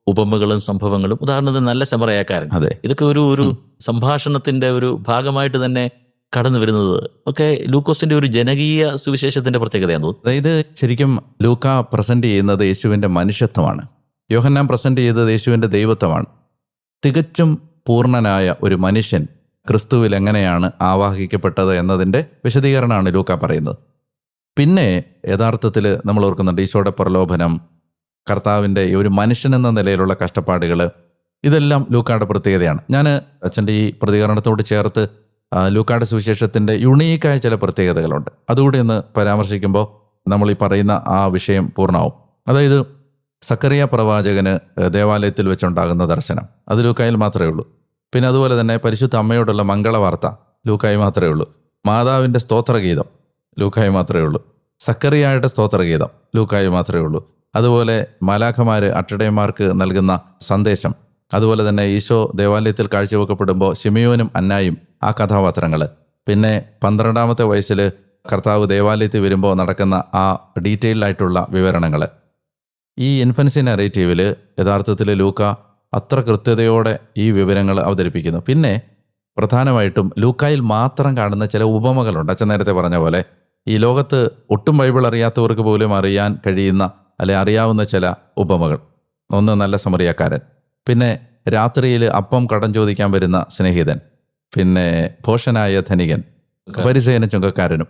ഉപമകളും സംഭവങ്ങളും, ഉദാഹരണത്തിന് നല്ല ശമറയാക്കാരൻ, അതെ, ഇതൊക്കെ ഒരു സംഭാഷണത്തിന്റെ ഒരു ഭാഗമായിട്ട് തന്നെ കടന്നു വരുന്നത് ഒക്കെ ലൂക്കോസിന്റെ ഒരു ജനകീയ സുവിശേഷത്തിന്റെ പ്രത്യേകതയാണെന്ന് തോന്നുന്നു. അതായത് ശരിക്കും ലൂക്ക പ്രസന്റ് ചെയ്യുന്നത് യേശുവിൻ്റെ മനുഷ്യത്വമാണ്, യോഹന്നാൻ പ്രസന്റ് ചെയ്തത് യേശുവിൻ്റെ ദൈവത്വമാണ്. തികച്ചും പൂർണ്ണനായ ഒരു മനുഷ്യൻ ക്രിസ്തുവിൽ എങ്ങനെയാണ് ആവാഹിക്കപ്പെട്ടത് എന്നതിൻ്റെ വിശദീകരണമാണ് ലൂക്ക പറയുന്നത്. പിന്നെ യഥാർത്ഥത്തിൽ നമ്മൾ ഓർക്കുന്നുണ്ട് ഈശോയുടെ പ്രലോഭനം, കർത്താവിൻ്റെ ഈ ഒരു മനുഷ്യൻ എന്ന നിലയിലുള്ള കഷ്ടപ്പാടുകൾ, ഇതെല്ലാം ലൂക്കായുടെ പ്രത്യേകതയാണ്. ഞാൻ അച്ഛൻ്റെ ഈ പ്രതികരണത്തോട് ചേർത്ത് ലൂക്കായുടെ സുവിശേഷത്തിൻ്റെ യുണീക്കായ ചില പ്രത്യേകതകളുണ്ട്, അതുകൂടി ഒന്ന് പരാമർശിക്കുമ്പോൾ നമ്മൾ ഈ പറയുന്ന ആ വിഷയം പൂർണ്ണമാവും. അതായത് സക്കറിയ പ്രവാചകന് ദേവാലയത്തിൽ വെച്ചുണ്ടാകുന്ന ദർശനം, അത് ലൂക്കായിൽ മാത്രമേ ഉള്ളൂ. പിന്നെ അതുപോലെ തന്നെ പരിശുദ്ധ അമ്മയോടുള്ള മംഗളവാർത്ത ലൂക്കായി മാത്രമേ ഉള്ളൂ. മാതാവിൻ്റെ സ്തോത്രഗീതം ലൂക്കായി മാത്രമേ ഉള്ളൂ. സക്കറിയായുടെ സ്തോത്രഗീതം ലൂക്കായി മാത്രമേ ഉള്ളൂ. അതുപോലെ മാലാഖമാർ അട്ടടയന്മാർക്ക് നൽകുന്ന സന്ദേശം, അതുപോലെ തന്നെ ഈശോ ദേവാലയത്തിൽ കാഴ്ചവെക്കപ്പെടുമ്പോൾ ശിമിയോനും അന്നായും ആ കഥാപാത്രങ്ങൾ, പിന്നെ 12-ാമത്തെ വയസ്സിൽ കർത്താവ് ദേവാലയത്തിൽ വരുമ്പോൾ നടക്കുന്ന ആ ഡീറ്റെയിൽഡായിട്ടുള്ള വിവരണങ്ങൾ, ഈ ഇൻഫൻസി നറേറ്റീവിൽ യഥാർത്ഥത്തിൽ ലൂക്ക അത്ര കൃത്യതയോടെ ഈ വിവരങ്ങൾ അവതരിപ്പിക്കുന്നു. പിന്നെ പ്രധാനമായിട്ടും ലൂക്കായിൽ മാത്രം കാണുന്ന ചില ഉപമകളുണ്ട്. അച്ഛൻ നേരത്തെ പറഞ്ഞ പോലെ ഈ ലോകത്ത് ഒട്ടും ബൈബിൾ അറിയാത്തവർക്ക് പോലും അറിയാൻ കഴിയുന്ന അല്ലെ അറിയാവുന്ന ചില ഉപമകൾ. ഒന്ന് നല്ല സമറിയാക്കാരൻ, പിന്നെ രാത്രിയിൽ അപ്പം കടം ചോദിക്കാൻ വരുന്ന സ്നേഹിതൻ, പിന്നെ ഭോഷനായ ധനികൻ, പരിസേന ചുങ്കക്കാരനും,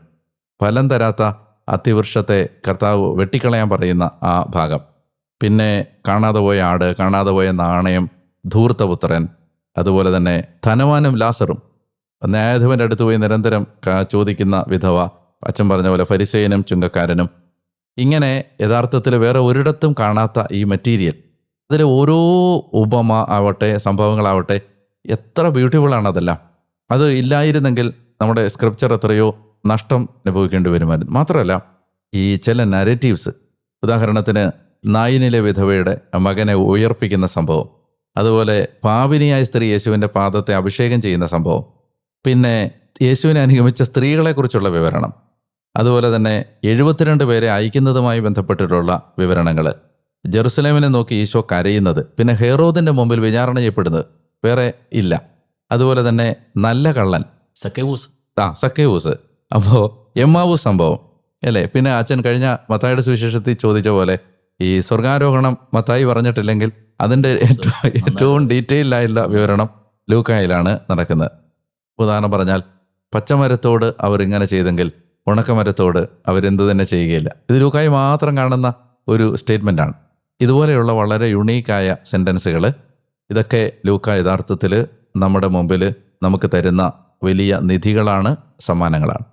ഫലം തരാത്ത അത്തിവൃക്ഷത്തെ കർത്താവ് വെട്ടിക്കളയാൻ പറയുന്ന ആ ഭാഗം, പിന്നെ കാണാതെ പോയ ആട്, കാണാതെ പോയ നാണയം, ധൂർത്തപുത്രൻ, അതുപോലെ തന്നെ ധനവാനും ലാസറും, ന്യായാധിപൻ്റെ അടുത്ത് പോയി നിരന്തരം ചോദിക്കുന്ന വിധവ, അച്ഛൻ പറഞ്ഞ പോലെ ഫരിസേയനും ചുങ്കക്കാരനും, ഇങ്ങനെ യഥാർത്ഥത്തിൽ വേറെ ഒരിടത്തും കാണാത്ത ഈ മെറ്റീരിയൽ, അതിൽ ഓരോ ഉപമ ആവട്ടെ സംഭവങ്ങളാവട്ടെ എത്ര ബ്യൂട്ടിഫുള്ളാണ് അതെല്ലാം. അത് ഇല്ലായിരുന്നെങ്കിൽ നമ്മുടെ സ്ക്രിപ്ചർ എത്രയോ നഷ്ടം അനുഭവിക്കേണ്ടി വരുമായിരുന്നു. മാത്രമല്ല ഈ ചില നരേറ്റീവ്സ്, ഉദാഹരണത്തിന് നായിനിലെ വിധവയുടെ മകനെ ഉയർപ്പിക്കുന്ന സംഭവം, അതുപോലെ പാപിനിയായ സ്ത്രീ യേശുവിൻ്റെ പാദത്തെ അഭിഷേകം ചെയ്യുന്ന സംഭവം, പിന്നെ യേശുവിനെ അനുഗമിച്ച സ്ത്രീകളെക്കുറിച്ചുള്ള വിവരണം, അതുപോലെ തന്നെ 72 പേരെ അയക്കുന്നതുമായി ബന്ധപ്പെട്ടിട്ടുള്ള വിവരണങ്ങൾ, ജെറുസലേമിനെ നോക്കി ഈശോ കരയുന്നത്, പിന്നെ ഹെറോദിൻ്റെ മുമ്പിൽ വിചാരണ ചെയ്യപ്പെടുന്നത് വേറെ ഇല്ല, അതുപോലെ തന്നെ നല്ല കള്ളൻ സക്കേവൂസ്, അപ്പോൾ എമ്മാവൂസ് സംഭവം അല്ലേ. പിന്നെ അച്ഛൻ കഴിഞ്ഞ മത്തായിയുടെ സുവിശേഷത്തിൽ ചോദിച്ച പോലെ ഈ സ്വർഗാരോഹണം മത്തായി പറഞ്ഞിട്ടില്ലെങ്കിൽ അതിൻ്റെ ഏറ്റവും ഡീറ്റെയിൽഡായുള്ള വിവരണം ലൂക്കായിലാണ് നടക്കുന്നത്. ഉദാഹരണം പറഞ്ഞാൽ പച്ചമരത്തോട് അവർ ഇങ്ങനെ ചെയ്തെങ്കിൽ ഉണക്കമരത്തോട് അവരെന്തു തന്നെ ചെയ്യുകയില്ല. ഇത് ലൂക്കായി മാത്രം കാണുന്ന ഒരു സ്റ്റേറ്റ്മെൻറ്റാണ്. ഇതുപോലെയുള്ള വളരെ യുണീക്കായ സെൻറ്റൻസുകൾ, ഇതൊക്കെ ലൂക്ക യഥാർത്ഥത്തിൽ നമ്മുടെ മുമ്പിൽ നമുക്ക് തരുന്ന വലിയ നിധികളാണ്, സമ്മാനങ്ങളാണ്.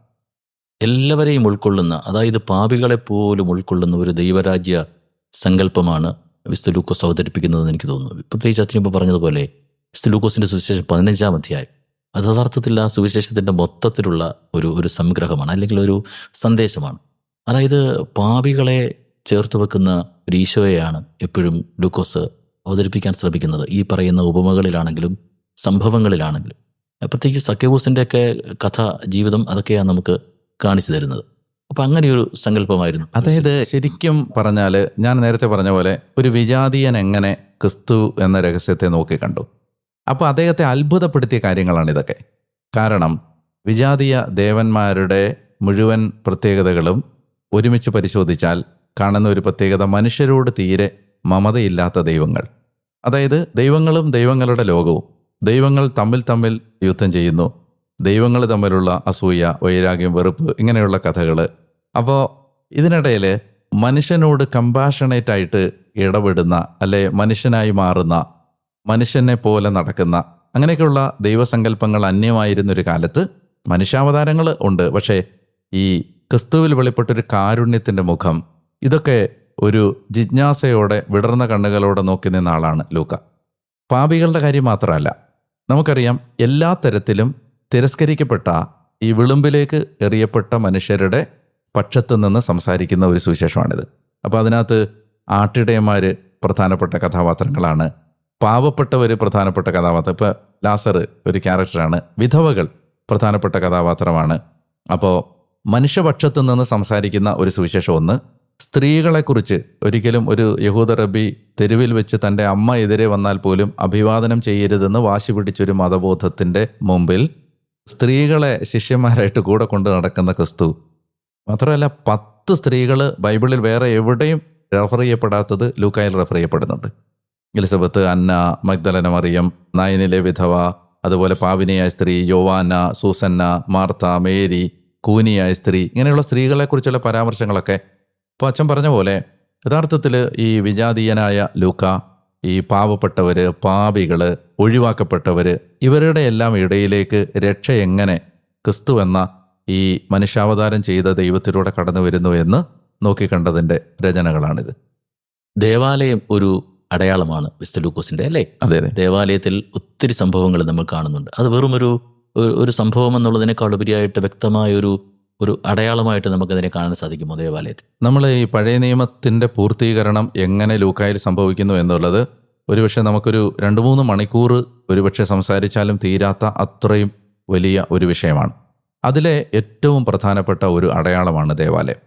എല്ലാവരെയും ഉൾക്കൊള്ളുന്ന, അതായത് പാപികളെപ്പോലും ഉൾക്കൊള്ളുന്ന ഒരു ദൈവരാജ്യ സങ്കല്പമാണ് വിശുദ്ധ ലൂക്കോസ് അവതരിപ്പിക്കുന്നതെന്ന് എനിക്ക് തോന്നുന്നു. പ്രത്യേകിച്ച് അച്ഛനിപ്പോൾ പറഞ്ഞതുപോലെ വിശുദ്ധ ലൂക്കോസിൻ്റെ സുവിശേഷം 15-ാം അധ്യായം, അത് യഥാർത്ഥത്തിൽ ആ സുവിശേഷത്തിൻ്റെ മൊത്തത്തിലുള്ള ഒരു സംഗ്രഹമാണ്, അല്ലെങ്കിൽ ഒരു സന്ദേശമാണ്. അതായത് പാപികളെ ചേർത്ത് വെക്കുന്ന ഒരു ഈശോയെയാണ് എപ്പോഴും ലൂക്കോസ് അവതരിപ്പിക്കാൻ ശ്രമിക്കുന്നത്, ഈ പറയുന്ന ഉപമകളിലാണെങ്കിലും സംഭവങ്ങളിലാണെങ്കിലും. പ്രത്യേകിച്ച് സക്കേവൂസിൻ്റെയൊക്കെ കഥ, ജീവിതം, അതൊക്കെയാണ് നമുക്ക് കാണിച്ചു തരുന്നത്. അപ്പം അങ്ങനെയൊരു സങ്കല്പമായിരുന്നു. അതായത് ശരിക്കും പറഞ്ഞാൽ ഞാൻ നേരത്തെ പറഞ്ഞ പോലെ ഒരു വിജാതീയൻ എങ്ങനെ ക്രിസ്തു എന്ന രഹസ്യത്തെ നോക്കിക്കണ്ടു. അപ്പോൾ അദ്ദേഹത്തെ അത്ഭുതപ്പെടുത്തിയ കാര്യങ്ങളാണ് ഇതൊക്കെ. കാരണം വിജാതീയ ദേവന്മാരുടെ മുഴുവൻ പ്രത്യേകതകളും ഒരുമിച്ച് പരിശോധിച്ചാൽ കാണുന്ന ഒരു പ്രത്യേകത, മനുഷ്യരോട് തീരെ മമതയില്ലാത്ത ദൈവങ്ങൾ. അതായത് ദൈവങ്ങളും ദൈവങ്ങളുടെ ലോകവും, ദൈവങ്ങൾ തമ്മിൽ യുദ്ധം ചെയ്യുന്നു, ദൈവങ്ങൾ തമ്മിലുള്ള അസൂയ, വൈരാഗ്യം, വെറുപ്പ്, ഇങ്ങനെയുള്ള കഥകൾ. അപ്പോൾ ഇതിനിടയിൽ മനുഷ്യനോട് കമ്പാഷണേറ്റായിട്ട് ഇടപെടുന്ന, അല്ലെ മനുഷ്യനായി മാറുന്ന, മനുഷ്യനെ പോലെ നടക്കുന്ന, അങ്ങനെയൊക്കെയുള്ള ദൈവസങ്കല്പങ്ങൾ അന്യമായിരുന്നൊരു കാലത്ത് മനുഷ്യാവതാരങ്ങൾ ഉണ്ട്. പക്ഷേ ഈ ക്രിസ്തുവിൽ വെളിപ്പെട്ടൊരു കാരുണ്യത്തിൻ്റെ മുഖം, ഇതൊക്കെ ഒരു ജിജ്ഞാസയോടെ വിടർന്ന കണ്ണുകളോടെ നോക്കി നിന്ന ആളാണ് ലൂക്ക. പാപികളുടെ കാര്യം മാത്രമല്ല, നമുക്കറിയാം എല്ലാ തരത്തിലും തിരസ്കരിക്കപ്പെട്ട ഈ വിളുമ്പിലേക്ക് എറിയപ്പെട്ട മനുഷ്യരുടെ പക്ഷത്തു നിന്ന് സംസാരിക്കുന്ന ഒരു സുവിശേഷമാണിത്. അപ്പോൾ അതിനകത്ത് ആട്ടിടയന്മാർ പ്രധാനപ്പെട്ട കഥാപാത്രങ്ങളാണ്, പാവപ്പെട്ടവർ പ്രധാനപ്പെട്ട കഥാപാത്രം, ഇപ്പോൾ ലാസർ ഒരു ക്യാരക്ടറാണ്, വിധവകൾ പ്രധാനപ്പെട്ട കഥാപാത്രമാണ്. അപ്പോൾ മനുഷ്യപക്ഷത്ത് നിന്ന് സംസാരിക്കുന്ന ഒരു സുവിശേഷം ഒന്ന്. സ്ത്രീകളെക്കുറിച്ച് ഒരിക്കലും ഒരു യഹൂദ റബ്ബി തെരുവിൽ വെച്ച് തൻ്റെ അമ്മ എതിരെ വന്നാൽ പോലും അഭിവാദനം ചെയ്യരുതെന്ന് വാശി പിടിച്ചൊരു മതബോധത്തിൻ്റെ മുമ്പിൽ സ്ത്രീകളെ ശിഷ്യന്മാരായിട്ട് കൂടെ കൊണ്ട് നടക്കുന്ന ക്രിസ്തു. മാത്രമല്ല 10 സ്ത്രീകൾ ബൈബിളിൽ വേറെ എവിടെയും റെഫർ ചെയ്യപ്പെടാത്തത് ലൂക്കായിൽ റെഫർ ചെയ്യപ്പെടുന്നുണ്ട്. എലിസബത്ത്, അന്ന, മഗ്ദലന മറിയം, നായനിലെ വിധവ, അതുപോലെ പാവിനിയായ സ്ത്രീ, യോവാന, സൂസന്ന, മാർത്ത, മേരി, കൂനിയായ സ്ത്രീ, ഇങ്ങനെയുള്ള സ്ത്രീകളെക്കുറിച്ചുള്ള പരാമർശങ്ങളൊക്കെ ഇപ്പോൾ അച്ഛൻ പറഞ്ഞ പോലെ യഥാർത്ഥത്തിൽ ഈ വിജാതീയനായ ലൂക്ക ഈ പാവപ്പെട്ടവർ, പാപികൾ, ഒഴിവാക്കപ്പെട്ടവർ, ഇവരുടെ എല്ലാം ഇടയിലേക്ക് രക്ഷ എങ്ങനെ ക്രിസ്തു എന്ന ഈ മനുഷ്യാവതാരം ചെയ്ത ദൈവത്തിലൂടെ കടന്നു വരുന്നു എന്ന് നോക്കിക്കണ്ടതിൻ്റെ രചനകളാണിത്. ദേവാലയം ഒരു അടയാളമാണ് വിശുദ്ധ ലൂക്കോസിൻ്റെ, അല്ലേ? അതെ. ദേവാലയത്തിൽ ഒത്തിരി സംഭവങ്ങൾ നമ്മൾ കാണുന്നുണ്ട്. അത് വെറും ഒരു സംഭവം എന്നുള്ളതിനേക്കാൾ ഉപരിയായിട്ട് വ്യക്തമായൊരു അടയാളമായിട്ട് നമുക്കതിനെ കാണാൻ സാധിക്കുമോ ദേവാലയത്തിൽ? നമ്മൾ ഈ പഴയ നിയമത്തിൻ്റെ പൂർത്തീകരണം എങ്ങനെ ലൂക്കായിൽ സംഭവിക്കുന്നു എന്നുള്ളത് ഒരുപക്ഷെ നമുക്കൊരു 2-3 മണിക്കൂർ ഒരുപക്ഷെ സംസാരിച്ചാലും തീരാത്ത അത്രയും വലിയ ഒരു വിഷയമാണ്. അതിലെ ഏറ്റവും പ്രധാനപ്പെട്ട ഒരു അടയാളമാണ് ദേവാലയം.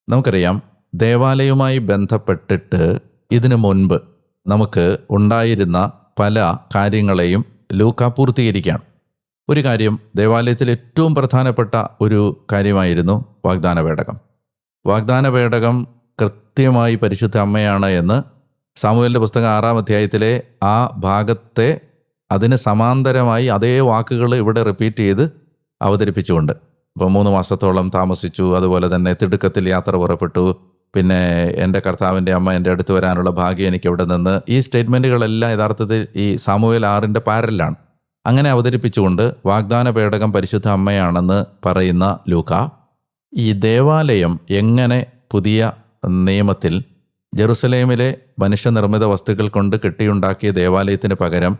നമുക്കറിയാം, ദേവാലയവുമായി ബന്ധപ്പെട്ടിട്ട് ഇതിനു മുൻപ് നമുക്ക് ഉണ്ടായിരുന്ന പല കാര്യങ്ങളെയും ലൂക്ക പൂർത്തീകരിക്കുകയാണ്. ഒരു കാര്യം, ദേവാലയത്തിൽ ഏറ്റവും പ്രധാനപ്പെട്ട ഒരു കാര്യമായിരുന്നു വാഗ്ദാന പേടകം. വാഗ്ദാന പേടകം കൃത്യമായി പരിശുദ്ധ അമ്മയാണ് എന്ന് സാമുവേലിൻ്റെ പുസ്തകം 6-ാം അധ്യായത്തിലെ ആ ഭാഗത്തെ അതിന് സമാന്തരമായി അതേ വാക്കുകൾ ഇവിടെ റിപ്പീറ്റ് ചെയ്ത് അവതരിപ്പിച്ചുകൊണ്ട്, ഇപ്പോൾ 3 മാസത്തോളം താമസിച്ചു, അതുപോലെ തന്നെ തിടുക്കത്തിൽ യാത്ര പുറപ്പെട്ടു, പിന്നെ എൻ്റെ കർത്താവിൻ്റെ അമ്മ എൻ്റെ അടുത്ത് വരാനുള്ള ഭാഗ്യം എനിക്ക് ഇവിടെ നിന്ന്, ഈ സ്റ്റേറ്റ്മെൻറ്റുകളെല്ലാം യഥാർത്ഥത്തിൽ ഈ സാമുവേൽ 6-ന്റെ പാരലാണ്. അങ്ങനെ അവതരിപ്പിച്ചുകൊണ്ട് വാഗ്ദാന പേടകം പരിശുദ്ധ അമ്മയാണെന്ന് പറയുന്ന ലൂക്ക ഈ ദേവാലയം എങ്ങനെ പുതിയ നിയമത്തിൽ ജെറുസലേമിലെ മനുഷ്യനിർമ്മിത വസ്തുക്കൾ കൊണ്ട് കെട്ടിയുണ്ടാക്കിയ ദേവാലയത്തിന് പകരം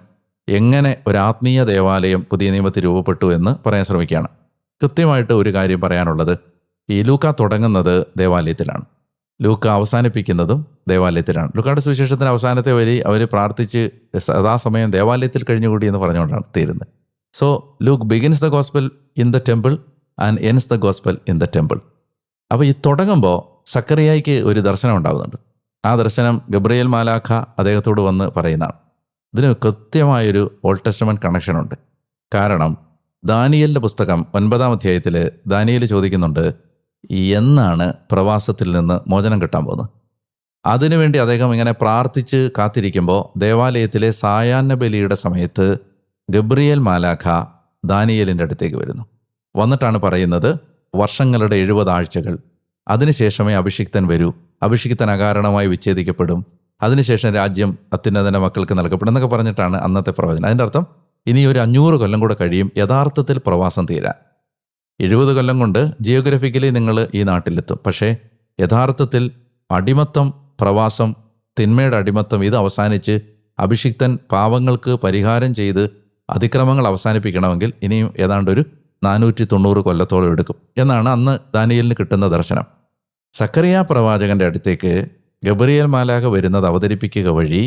എങ്ങനെ ഒരു ആത്മീയ ദേവാലയം പുതിയ നിയമത്തിൽ രൂപപ്പെട്ടു എന്ന് പറയാൻ ശ്രമിക്കുകയാണ്. കൃത്യമായിട്ട് ഒരു കാര്യം പറയാനുള്ളത്, ഈ ലൂക്ക തുടങ്ങുന്നത് ദേവാലയത്തിലാണ്, ലൂക്ക അവസാനിപ്പിക്കുന്നതും ദേവാലയത്തിലാണ്. ലൂക്കയുടെ സുവിശേഷത്തിന് അവസാനത്തെ വരി അവർ പ്രാർത്ഥിച്ച് സദാസമയം ദേവാലയത്തിൽ കഴിഞ്ഞുകൂടി എന്ന് പറഞ്ഞുകൊണ്ടാണ് തീരുന്നത്. So Luke begins the gospel in the temple and ends the gospel in the temple. അപ്പോൾ ഈ തുടങ്ങുമ്പോൾ സക്കറിയായ്ക്ക് ഒരു ദർശനം ഉണ്ടാകുന്നുണ്ട്. ആ ദർശനം ഗബ്രിയേൽ മാലാഖ അദ്ദേഹത്തോട് വന്ന് പറയുന്നതാണ്. ഇതിന് കൃത്യമായൊരു ഓൾഡ് ടെസ്റ്റമെൻറ്റ് കണക്ഷനുണ്ട്. കാരണം ദാനിയേലിൻ്റെ പുസ്തകം 9-ാം അധ്യായത്തിൽ ദാനിയേൽ ചോദിക്കുന്നുണ്ട്, എന്നാണ് പ്രവാസത്തിൽ നിന്ന് മോചനം കിട്ടാൻ പോകുന്നത്. അതിനുവേണ്ടി അദ്ദേഹം ഇങ്ങനെ പ്രാർത്ഥിച്ച് കാത്തിരിക്കുമ്പോൾ ദേവാലയത്തിലെ സായാഹ്ന ബലിയുടെ സമയത്ത് ഗബ്രിയേൽ മാലാഖ ദാനിയേലിൻ്റെ അടുത്തേക്ക് വരുന്നു. വന്നിട്ടാണ് പറയുന്നത്, വർഷങ്ങളുടെ 70 ആഴ്ചകൾ, അതിനുശേഷമേ അഭിഷിക്തൻ വരൂ, അഭിഷിക്തൻ അകാരണമായി വിച്ഛേദിക്കപ്പെടും, അതിനുശേഷം രാജ്യം അത്യുന്നതൻ്റെ മക്കൾക്ക് നൽകപ്പെടും എന്നൊക്കെ പറഞ്ഞിട്ടാണ് അന്നത്തെ പ്രവചനം. അതിൻ്റെ അർത്ഥം ഇനി ഒരു 500 കൊല്ലം കൂടെ കഴിയും യഥാർത്ഥത്തിൽ പ്രവാസം തീരാൻ. 70 കൊല്ലം കൊണ്ട് ജിയോഗ്രഫിക്കലി നിങ്ങൾ ഈ നാട്ടിലെത്തും. പക്ഷേ യഥാർത്ഥത്തിൽ അടിമത്തം, പ്രവാസം, തിന്മയുടെ അടിമത്തം ഇത് അവസാനിച്ച് അഭിഷിക്തൻ പാവങ്ങൾക്ക് പരിഹാരം ചെയ്ത് അതിക്രമങ്ങൾ അവസാനിപ്പിക്കണമെങ്കിൽ ഇനിയും ഏതാണ്ട് ഒരു 490 കൊല്ലത്തോളം എടുക്കും എന്നാണ് അന്ന് ദാനിയേലിന് കിട്ടുന്ന ദർശനം. സക്കറിയ പ്രവാചകന്റെ അടുത്തേക്ക് ഗബ്രിയേൽ മാലാഖ വരുന്നത് അവതരിപ്പിക്കുക വഴി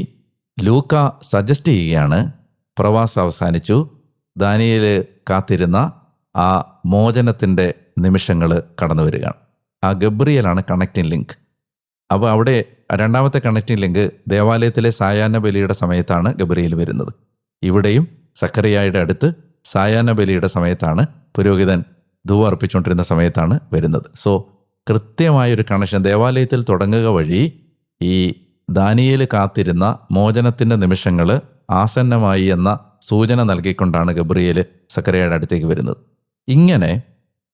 ലൂക്ക സജസ്റ്റ് ചെയ്യുകയാണ്, പ്രവാസം അവസാനിച്ചു, ദാനിയേൽ കാത്തിരുന്ന ആ മോചനത്തിൻ്റെ നിമിഷങ്ങൾ കടന്നു വരികയാണ്. ആ ഗബ്രിയേലാണ് കണക്റ്റിംഗ് ലിങ്ക്. അപ്പോൾ അവിടെ 2ാമത്തെ കണക്റ്റിംഗ് ലിങ്ക് ദേവാലയത്തിലെ സായാഹ്ന ബലിയുടെ സമയത്താണ് ഗബ്രിയേൽ വരുന്നത്. ഇവിടെയും സക്കറിയായുടെ അടുത്ത് സായാഹ്ന ബലിയുടെ സമയത്താണ്, പുരോഹിതൻ ധൂപം അർപ്പിച്ചുകൊണ്ടിരുന്ന സമയത്താണ് വരുന്നത്. സോ കൃത്യമായൊരു കണക്ഷൻ ദേവാലയത്തിൽ തുടങ്ങുക വഴി ഈ ദാനിയേൽ കാത്തിരുന്ന മോചനത്തിൻ്റെ നിമിഷങ്ങൾ ആസന്നമായി എന്ന സൂചന നൽകിക്കൊണ്ടാണ് ഗബ്രിയേൽ സക്കറിയയുടെ അടുത്തേക്ക് വരുന്നത്. ഇങ്ങനെ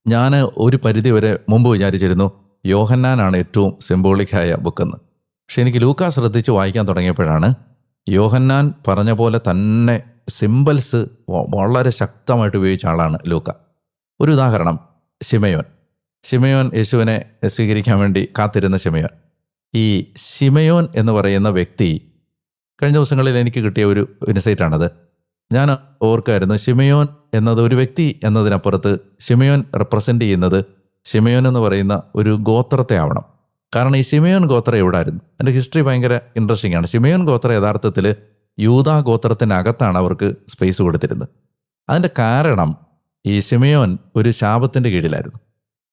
ഞാൻ ഒരു പരിധി വരെ മുമ്പ് വിചാരിച്ചിരുന്നു യോഹന്നാനാണ് ഏറ്റവും സിംബോളിക്കായ ബുക്കെന്ന്. പക്ഷെ എനിക്ക് ലൂക്ക ശ്രദ്ധിച്ച് വായിക്കാൻ തുടങ്ങിയപ്പോഴാണ് യോഹന്നാൻ പറഞ്ഞ പോലെ തന്നെ സിംബൽസ് വളരെ ശക്തമായിട്ട് ഉപയോഗിച്ച ആളാണ് ലൂക്ക. ഒരു ഉദാഹരണം, ശിമയോൻ യേശുവിനെ സ്വീകരിക്കാൻ വേണ്ടി കാത്തിരുന്ന ശിമയോൻ. ഈ ശിമയോൻ എന്ന് പറയുന്ന വ്യക്തി കഴിഞ്ഞ ദിവസങ്ങളിൽ എനിക്ക് കിട്ടിയ ഒരു ഇൻസൈറ്റാണത്. ഞാൻ ഓർക്കായിരുന്നു, ശിമയോൻ എന്നത് ഒരു വ്യക്തി എന്നതിനപ്പുറത്ത് ശിമയോൻ റെപ്രസെൻ്റ് ചെയ്യുന്നത് ശിമയോൻ എന്ന് പറയുന്ന ഒരു ഗോത്രത്തെ ആവണം. കാരണം ഈ ശിമയോൻ ഗോത്രം എവിടെ ആയിരുന്നു? എൻ്റെ ഹിസ്റ്ററി ഭയങ്കര ഇൻട്രസ്റ്റിംഗ് ആണ്. ശിമയോൻ ഗോത്രം യഥാർത്ഥത്തിൽ യൂദാ ഗോത്രത്തിനകത്താണ് അവർക്ക് സ്പേസ് കൊടുത്തിരുന്നത്. അതിൻ്റെ കാരണം ഈ ശിമയോൻ ഒരു ശാപത്തിൻ്റെ കീഴിലായിരുന്നു.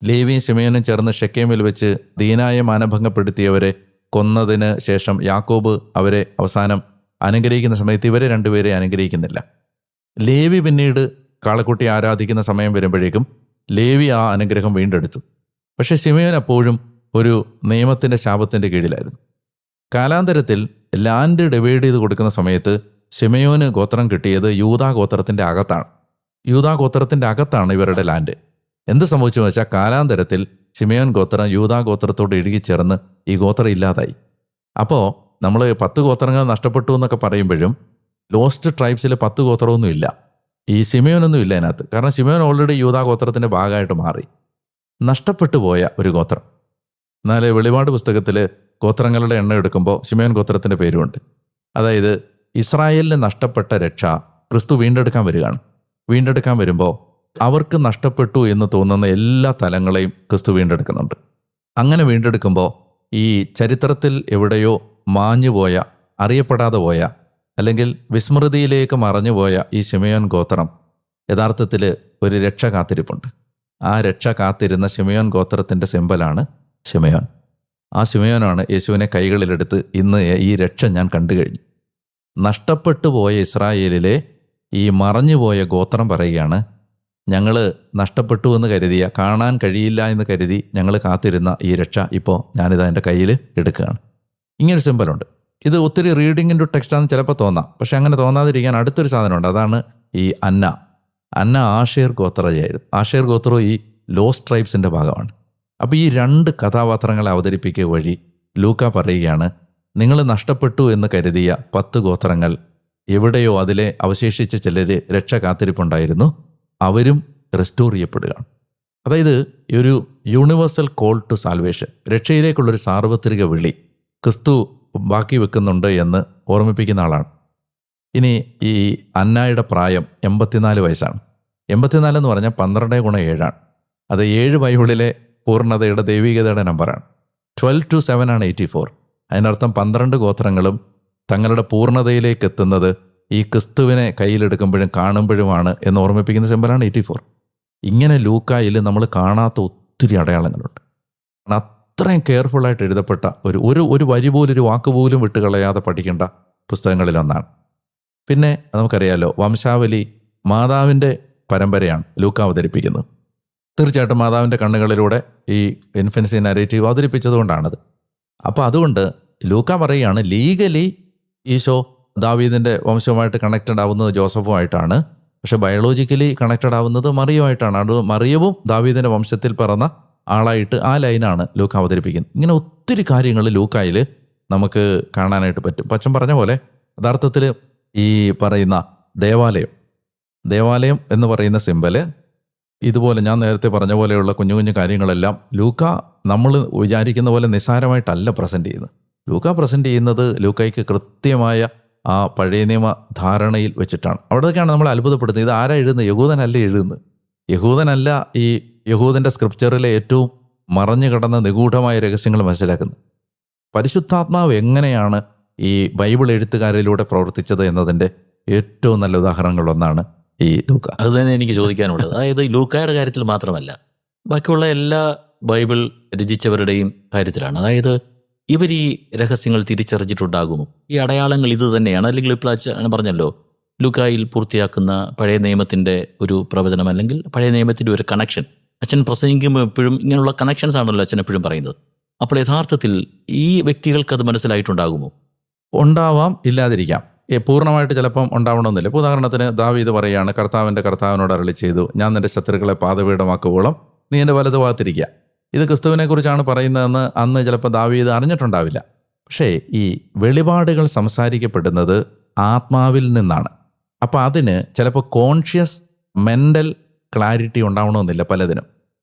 ലേവിയും ശിമയോനും ചേർന്ന് ഷെക്കേമിൽ വെച്ച് ദീനായെ മാനഭംഗപ്പെടുത്തിയവരെ കൊന്നതിന് ശേഷം യാക്കോബ് അവരെ അവസാനം അനുഗ്രഹിക്കുന്ന സമയത്ത് ഇവരെ രണ്ടുപേരെ അനുഗ്രഹിക്കുന്നില്ല. ലേവി പിന്നീട് കാളക്കുട്ടി ആരാധിക്കുന്ന സമയം വരുമ്പോഴേക്കും ലേവി ആ അനുഗ്രഹം വീണ്ടെടുത്തു. പക്ഷേ ശിമയോൻ അപ്പോഴും ഒരു നിയമത്തിൻ്റെ ശാപത്തിൻ്റെ കീഴിലായിരുന്നു. കാലാന്തരത്തിൽ ലാൻഡ് ഡിവൈഡ് ചെയ്ത് കൊടുക്കുന്ന സമയത്ത് ശിമയോന് ഗോത്രം കിട്ടിയത് യൂദാ ഗോത്രത്തിൻ്റെ അകത്താണ്. യൂദാ ഗോത്രത്തിൻ്റെ അകത്താണ് ഇവരുടെ ലാൻഡ്. എന്ത് സംഭവിച്ചു വെച്ചാൽ കാലാന്തരത്തിൽ ശിമയോൻ ഗോത്രം യൂദാ ഗോത്രത്തോട് ഇഴുകിച്ചേർന്ന് ഈ ഗോത്രം ഇല്ലാതായി. അപ്പോൾ നമ്മൾ 10 ഗോത്രങ്ങൾ നഷ്ടപ്പെട്ടു എന്നൊക്കെ പറയുമ്പോഴും ലോസ്റ്റ് ട്രൈബ്സിൽ 10 ഗോത്രമൊന്നുമില്ല. ഈ ശിമയോനൊന്നും ഇല്ല അതിനകത്ത്. കാരണം ശിമയോൻ ഓൾറെഡി യൂദാ ഗോത്രത്തിൻ്റെ ഭാഗമായിട്ട് മാറി. നഷ്ടപ്പെട്ടു പോയ ഒരു ഗോത്രം. എന്നാൽ വെളിപാട് പുസ്തകത്തിൽ ഗോത്രങ്ങളുടെ എണ്ണം എടുക്കുമ്പോൾ ശിമയോൻ ഗോത്രത്തിൻ്റെ പേരുമുണ്ട്. അതായത് ഇസ്രായേലിന് നഷ്ടപ്പെട്ട രക്ഷ ക്രിസ്തു വീണ്ടെടുക്കാൻ വരികയാണ്. വീണ്ടെടുക്കാൻ വരുമ്പോൾ അവർക്ക് നഷ്ടപ്പെട്ടു എന്ന് തോന്നുന്ന എല്ലാ തലങ്ങളെയും ക്രിസ്തു വീണ്ടെടുക്കുന്നുണ്ട്. അങ്ങനെ വീണ്ടെടുക്കുമ്പോൾ ഈ ചരിത്രത്തിൽ എവിടെയോ മാഞ്ഞുപോയ, അറിയപ്പെടാതെ പോയ, അല്ലെങ്കിൽ വിസ്മൃതിയിലേക്ക് മറഞ്ഞുപോയ ഈ ശിമയോൻ ഗോത്രം യഥാർത്ഥത്തിൽ ഒരു രക്ഷ കാത്തിരിപ്പുണ്ട്. ആ രക്ഷ കാത്തിരുന്ന ശിമയോൻ ഗോത്രത്തിൻ്റെ സിമ്പലാണ് ശിമയോൻ. ആ ശിമയോനാണ് യേശുവിനെ കൈകളിലെടുത്ത് ഇന്ന് ഈ രക്ഷ ഞാൻ കണ്ടു കഴിഞ്ഞു. നഷ്ടപ്പെട്ടു പോയ ഇസ്രായേലിലെ ഈ മറഞ്ഞുപോയ ഗോത്രം പറയുകയാണ്, ഞങ്ങൾ നഷ്ടപ്പെട്ടു എന്ന് കരുതിയ, കാണാൻ കഴിയില്ല എന്ന് കരുതി ഞങ്ങൾ കാത്തിരുന്ന ഈ രക്ഷ ഇപ്പോൾ ഞാനിത് എൻ്റെ കയ്യിൽ എടുക്കുകയാണ്. ഇങ്ങനൊരു സിമ്പലുണ്ട്. ഇത് ഒത്തിരി റീഡിങ്ങിൻ്റെ ടെക്സ്റ്റാണെന്ന് ചിലപ്പോൾ തോന്നാം. പക്ഷെ അങ്ങനെ തോന്നാതിരിക്കാൻ അടുത്തൊരു സാധനമുണ്ട്. അതാണ് ഈ അന്ന ആഷേർ ഗോത്രജയായിരുന്നു. ആഷേർ ഗോത്രം ഈ ലോസ്റ്റ് ട്രൈബ്സിൻ്റെ ഭാഗമാണ്. അപ്പോൾ ഈ 2 കഥാപാത്രങ്ങളെ അവതരിപ്പിക്കുക വഴി ലൂക്ക പറയുകയാണ്, നിങ്ങൾ നഷ്ടപ്പെട്ടു എന്ന് കരുതിയ 10 ഗോത്രങ്ങൾ എവിടെയോ അതിലെ അവശേഷിച്ച ചിലർ രക്ഷ കാത്തിരിപ്പുണ്ടായിരുന്നു. അവരും റെസ്റ്റോർ ചെയ്യപ്പെടുകയാണ്. അതായത് ഒരു യൂണിവേഴ്സൽ കോൾ ടു സാൽവേഷൻ, രക്ഷയിലേക്കുള്ളൊരു സാർവത്രിക വിളി ക്രിസ്തു ബാക്കി വെക്കുന്നുണ്ട് എന്ന് ഓർമ്മിപ്പിക്കുന്ന ആളാണ്. ഇനി ഈ അന്നായുടെ പ്രായം 84 വയസ്സാണ്. 84 എന്ന് പറഞ്ഞാൽ 12 × 7 ആണ്. അത് 7 ബൈബിളിലെ പൂർണ്ണതയുടെ ദൈവികതയുടെ നമ്പറാണ്. 12 to 7 ആണ് 84. അതിനർത്ഥം 12 ഗോത്രങ്ങളും തങ്ങളുടെ പൂർണ്ണതയിലേക്ക് എത്തുന്നത് ഈ ക്രിസ്തുവിനെ കയ്യിലെടുക്കുമ്പോഴും കാണുമ്പോഴുമാണ് എന്ന് ഓർമ്മിപ്പിക്കുന്ന സിമ്പലാണ് 84. ഇങ്ങനെ ലൂക്കായിൽ നമ്മൾ കാണാത്ത ഒത്തിരി അടയാളങ്ങളുണ്ട്. അത്രയും കെയർഫുള്ളായിട്ട് എഴുതപ്പെട്ട ഒരു വരി പോലും, ഒരു വാക്ക് പോലും വിട്ടുകളയാതെ പഠിക്കേണ്ട പുസ്തകങ്ങളിലൊന്നാണ്. പിന്നെ നമുക്കറിയാലോ, വംശാവലി മാതാവിൻ്റെ പരമ്പരയാണ് ലൂക്ക അവതരിപ്പിക്കുന്നത്. തീർച്ചയായിട്ടും മാതാവിൻ്റെ കണ്ണുകളിലൂടെ ഈ ഇൻഫൻസി നരേറ്റീവ് അവതരിപ്പിച്ചതുകൊണ്ടാണത്. അപ്പോൾ അതുകൊണ്ട് ലൂക്ക പറയുകയാണ്, ലീഗലി ഈശോ ദാവീദിൻ്റെ വംശവുമായിട്ട് കണക്റ്റഡ് ആവുന്നത് ജോസഫുമായിട്ടാണ്. പക്ഷെ ബയോളജിക്കലി കണക്റ്റഡ് ആവുന്നത് മറിയവുമായിട്ടാണ്. അത് മറിയവും ദാവീദിൻ്റെ വംശത്തിൽ പിറന്ന ആളായിട്ട് ആ ലൈനാണ് ലൂക്ക അവതരിപ്പിക്കുന്നത്. ഇങ്ങനെ ഒത്തിരി കാര്യങ്ങൾ ലൂക്കായിൽ നമുക്ക് കാണാനായിട്ട് പറ്റും. പച്ചൻ പറഞ്ഞ പോലെ യഥാർത്ഥത്തിൽ ഈ പറയുന്ന ദേവാലയം എന്ന് പറയുന്ന സിമ്പല് ഇതുപോലെ ഞാൻ നേരത്തെ പറഞ്ഞ പോലെയുള്ള കുഞ്ഞു കുഞ്ഞു കാര്യങ്ങളെല്ലാം ലൂക്ക നമ്മൾ വിചാരിക്കുന്ന പോലെ നിസ്സാരമായിട്ടല്ല പ്രസൻറ്റ് ചെയ്യുന്നത്. ലൂക്ക പ്രസൻറ്റ് ചെയ്യുന്നത് ലൂക്കയ്ക്ക് കൃത്യമായ ആ പഴയ നിയമ ധാരണയിൽ വെച്ചിട്ടാണ്. അവിടെയൊക്കെയാണ് നമ്മൾ അത്ഭുതപ്പെടുന്നത്. ഇത് ആരാ എഴുതുന്നത്? യഹൂദനല്ല ഈ യഹൂദൻ്റെ സ്ക്രിപ്ചറിലെ ഏറ്റവും മറഞ്ഞു കിടന്ന നിഗൂഢമായ രഹസ്യങ്ങൾ മനസ്സിലാക്കുന്നത്. പരിശുദ്ധാത്മാവ് എങ്ങനെയാണ് ഈ ബൈബിൾ എഴുത്തുകാരിലൂടെ പ്രവർത്തിച്ചത് എന്നതിൻ്റെ ഏറ്റവും നല്ല ഉദാഹരണങ്ങളൊന്നാണ് ഈ ലൂക്ക. അത് തന്നെ എനിക്ക് ചോദിക്കാനുള്ളത്. അതായത് ലൂക്കായുടെ കാര്യത്തിൽ മാത്രമല്ല, ബാക്കിയുള്ള എല്ലാ ബൈബിൾ രചിച്ചവരുടെയും കാര്യത്തിലാണ്. അതായത് ഇവർ ഈ രഹസ്യങ്ങൾ തിരിച്ചറിഞ്ഞിട്ടുണ്ടാകുമോ? ഈ അടയാളങ്ങൾ ഇത് തന്നെയാണ്. അല്ലെങ്കിൽ ഇപ്പോൾ അച്ഛൻ പറഞ്ഞല്ലോ, ലൂക്കായിൽ പൂർത്തിയാക്കുന്ന പഴയ നിയമത്തിൻ്റെ ഒരു പ്രവചനം, അല്ലെങ്കിൽ പഴയ നിയമത്തിൻ്റെ ഒരു കണക്ഷൻ. അച്ഛൻ പ്രസംഗിക്കുമ്പോൾ എപ്പോഴും ഇങ്ങനെയുള്ള കണക്ഷൻസ് ആണല്ലോ അച്ഛൻ എപ്പോഴും പറയുന്നത്. അപ്പോൾ യഥാർത്ഥത്തിൽ ഈ വ്യക്തികൾക്ക് അത് മനസ്സിലായിട്ടുണ്ടാകുമോ? ഉണ്ടാവാം, ഇല്ലാതിരിക്കാം. പൂർണ്ണമായിട്ട് ചിലപ്പം ഉണ്ടാവണമെന്നില്ല. ഇപ്പോൾ ഉദാഹരണത്തിന് ദാവീദ് പറയുകയാണ്, കർത്താവിനോട് അരുളി ചെയ്തു, ഞാൻ നിൻ്റെ ശത്രുക്കളെ പാദപീഠമാക്കുവോളം നീ എൻ്റെ വലതു ഭാഗത്തിരിക്കുക. ഇത് ക്രിസ്തുവിനെക്കുറിച്ചാണ് പറയുന്നതെന്ന് അന്ന് ചിലപ്പോൾ ദാവീദ് അറിഞ്ഞിട്ടുണ്ടാവില്ല. പക്ഷേ ഈ വെളിപാടുകൾ സംസാരിക്കപ്പെടുന്നത് ആത്മാവിൽ നിന്നാണ്. അപ്പോൾ അതിന് ചിലപ്പോൾ കോൺഷ്യസ് മെൻ്റൽ ക്ലാരിറ്റി ഉണ്ടാവണമെന്നില്ല പലതിനും.